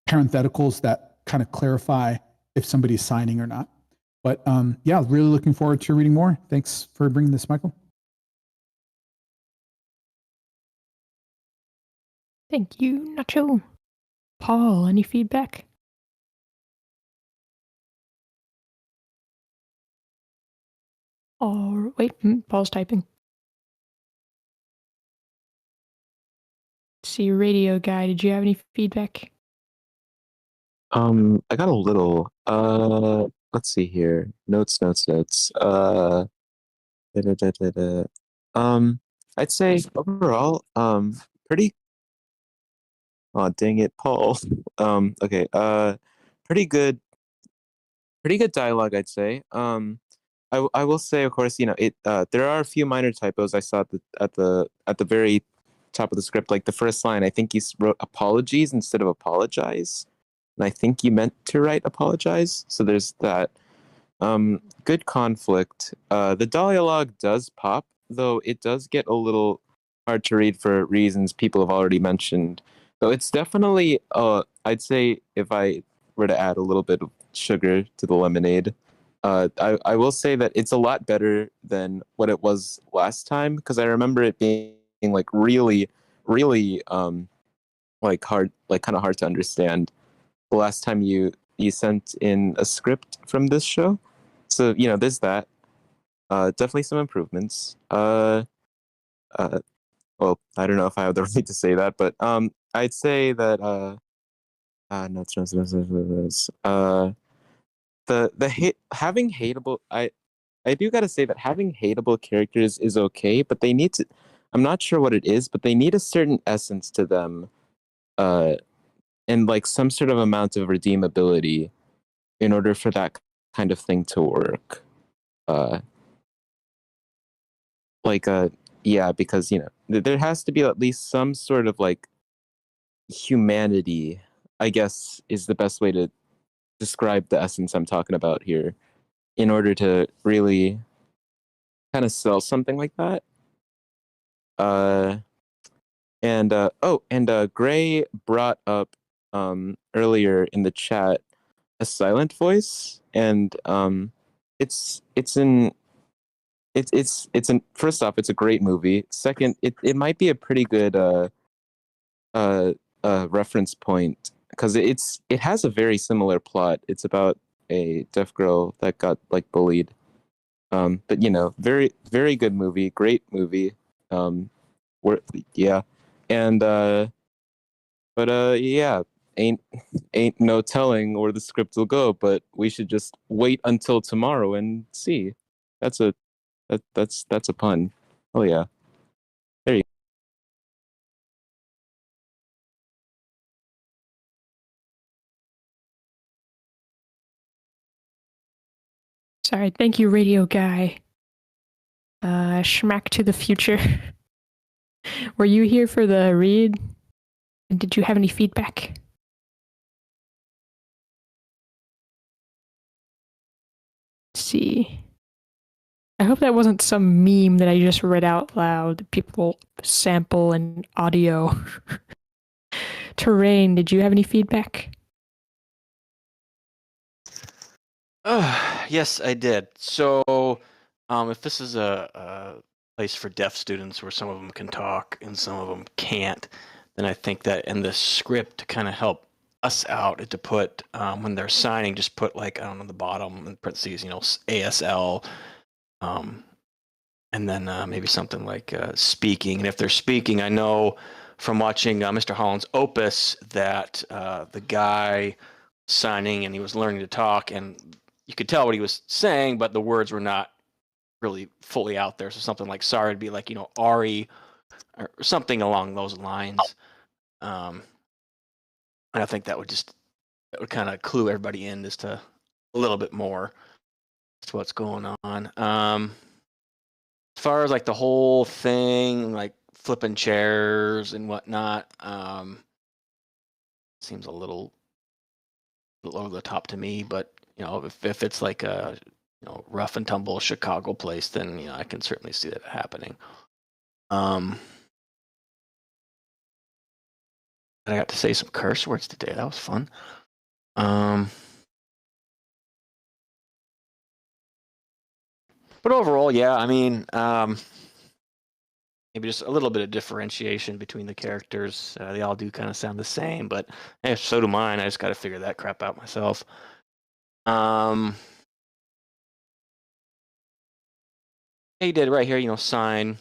J: parentheticals that kind of clarify if somebody's signing or not. But yeah, really looking forward to reading more. Thanks for bringing this, Michael.
A: Thank you, Nacho. Paul, any feedback? Or wait, Paul's typing. See, radio guy, did you have any feedback?
R: I got a little. Let's see here. Notes. I'd say overall, pretty. Oh, dang it, Paul. Okay. Pretty good dialogue, I'd say. I will say, of course, there are a few minor typos I saw at the very top of the script. Like the first line, I think you wrote apologies instead of apologize, and I think you meant to write apologize. So there's that. Good conflict. The dialogue does pop, though it does get a little hard to read for reasons people have already mentioned. So it's definitely, I'd say if I were to add a little bit of sugar to the lemonade, I will say that it's a lot better than what it was last time, because I remember it being like really, really like hard, like kind of hard to understand the last time you sent in a script from this show. So there's that. Definitely some improvements. Well, I don't know if I have the right to say that, but I'd say that notes. Having hateable, I do gotta say that having hateable characters is okay, but they need to. I'm not sure what it is, but they need a certain essence to them, and like some sort of amount of redeemability in order for that kind of thing to work. Yeah, because there has to be at least some sort of like humanity, I guess, is the best way to describe the essence I'm talking about here, in order to really kind of sell something like that. Gray brought up earlier in the chat a silent voice, and first off, it's a great movie. Second, it might be a pretty good reference point, because it has a very similar plot. It's about a deaf girl that got like bullied. But very, very good movie, great movie. Yeah, and yeah, ain't no telling where the script will go, but we should just wait until tomorrow and see. That's a pun. Oh yeah. There you go.
A: Sorry, thank you, radio guy. Schmack to the future. Were you here for the read? And did you have any feedback? Let's see. I hope that wasn't some meme that I just read out loud that people sample in audio. Terrain, did you have any feedback?
P: Yes, I did. So, if this is a place for deaf students where some of them can talk and some of them can't, then I think that in the script to kind of help us out, to put when they're signing, just put like, I don't know, the bottom in parentheses, ASL, and then maybe something like speaking. And if they're speaking, I know from watching Mr. Holland's Opus that the guy signing and he was learning to talk, and you could tell what he was saying, but the words were not really fully out there. So something like sorry would be like, Ari or something along those lines. And I think that would kind of clue everybody in as to a little bit more as to what's going on. As far as like the whole thing, like flipping chairs and whatnot, seems a little over the top to me. But if it's like a rough and tumble Chicago place, then I can certainly see that happening. And I got to say some curse words today. That was fun. But overall, yeah, I mean, maybe just a little bit of differentiation between the characters. They all do kind of sound the same, but hey, so do mine. I just got to figure that crap out myself. He did right here, sign.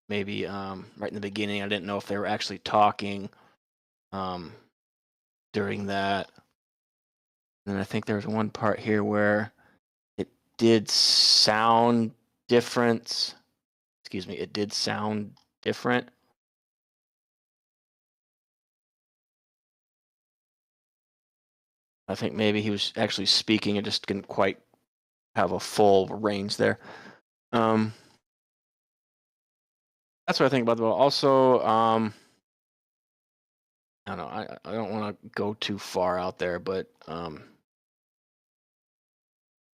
P: Maybe right in the beginning, I didn't know if they were actually talking during that. And then I think there was one part here where it did sound different. It did sound different. I think maybe he was actually speaking and just didn't quite have a full range there. That's what I think about the book. Also, I don't know. I don't want to go too far out there, but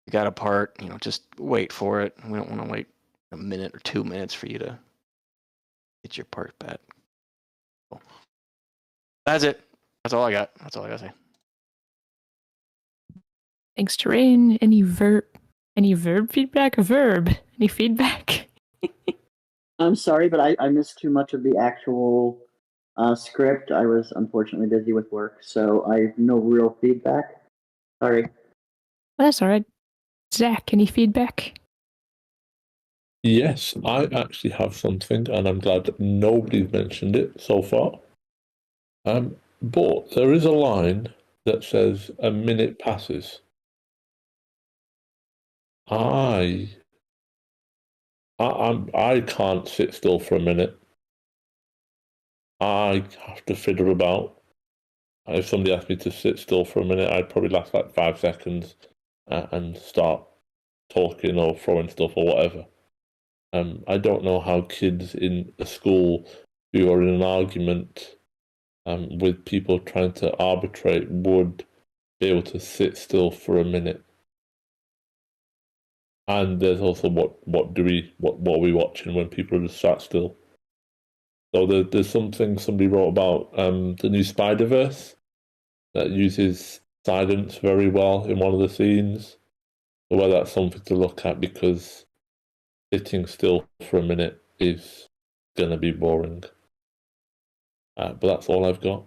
P: you got a part, just wait for it. We don't want to wait a minute or 2 minutes for you to get your part back. Cool. That's it. That's all I got. That's all I got to say.
A: Thanks, Terrain. Any verb feedback? Any feedback?
S: I'm sorry, but I missed too much of the actual script. I was unfortunately busy with work, so I have no real feedback. Sorry.
A: Well, that's all right. Zach, any feedback?
G: Yes, I actually have something, and I'm glad that nobody's mentioned it so far. But there is a line that says a minute passes. I can't sit still for a minute. I have to fiddle about. If somebody asked me to sit still for a minute, I'd probably last like 5 seconds and start talking or throwing stuff or whatever. I don't know how kids in a school who are in an argument with people trying to arbitrate would be able to sit still for a minute. And there's also what are we watching when people just sat still? So there's something somebody wrote about the new Spider-Verse that uses silence very well in one of the scenes. So whether that's something to look at, because sitting still for a minute is gonna be boring. But that's all I've got.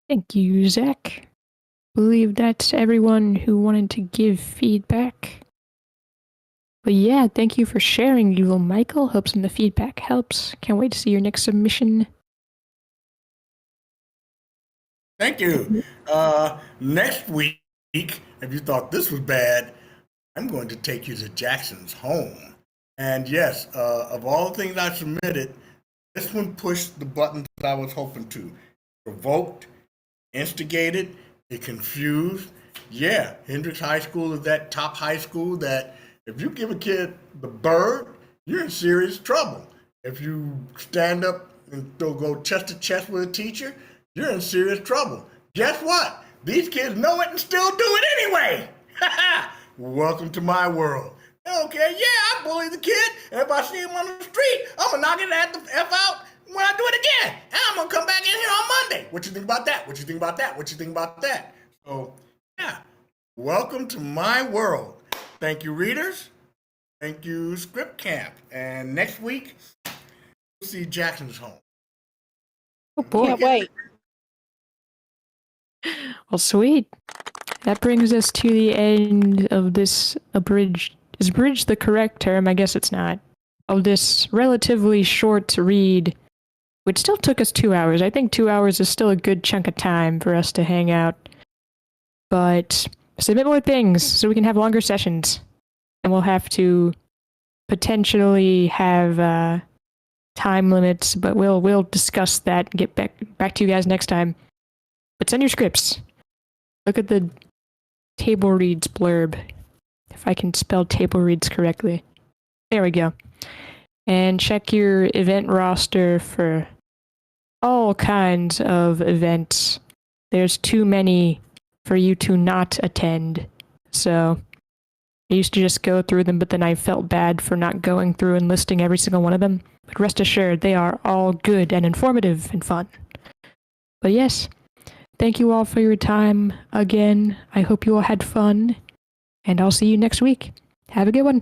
A: Thank you, Zach. I believe that's everyone who wanted to give feedback. But yeah, thank you for sharing, little Michael. Hope some of the feedback helps. Can't wait to see your next submission.
N: Thank you. Next week, if you thought this was bad, I'm going to take you to Jackson's home. And yes, of all the things I submitted, this one pushed the buttons I was hoping to. Provoked, instigated, it confused. Yeah, Hendrix High School is that top high school that if you give a kid the bird, you're in serious trouble. If you stand up and go chest to chest with a teacher, you're in serious trouble. Guess what? These kids know it and still do it anyway. Welcome to my world. Okay, yeah, I bully the kid, and if I see him on the street, I'm gonna knock it at the F out when I do it again. And I'm gonna come back in here on Monday. What you think about that? What you think about that? What you think about that? So, yeah, welcome to my world. Thank you, readers. Thank you, ScriptCamp. And next week, we'll see Jackson's home.
A: Oh boy.
K: Can't wait.
A: Well, sweet. That brings us to the end of this abridged. Is abridged the correct term? I guess it's not. Of this relatively short read which still took us 2 hours. I think 2 hours is still a good chunk of time for us to hang out. But submit more things so we can have longer sessions. And we'll have to potentially have time limits, but we'll discuss that and get back to you guys next time. But send your scripts. Look at the table reads blurb. If I can spell table reads correctly. There we go. And check your event roster for all kinds of events. There's too many for you to not attend. So I used to just go through them, but then I felt bad for not going through and listing every single one of them. But rest assured, they are all good and informative and fun. But yes, thank you all for your time again. I hope you all had fun, and I'll see you next week. Have a good one.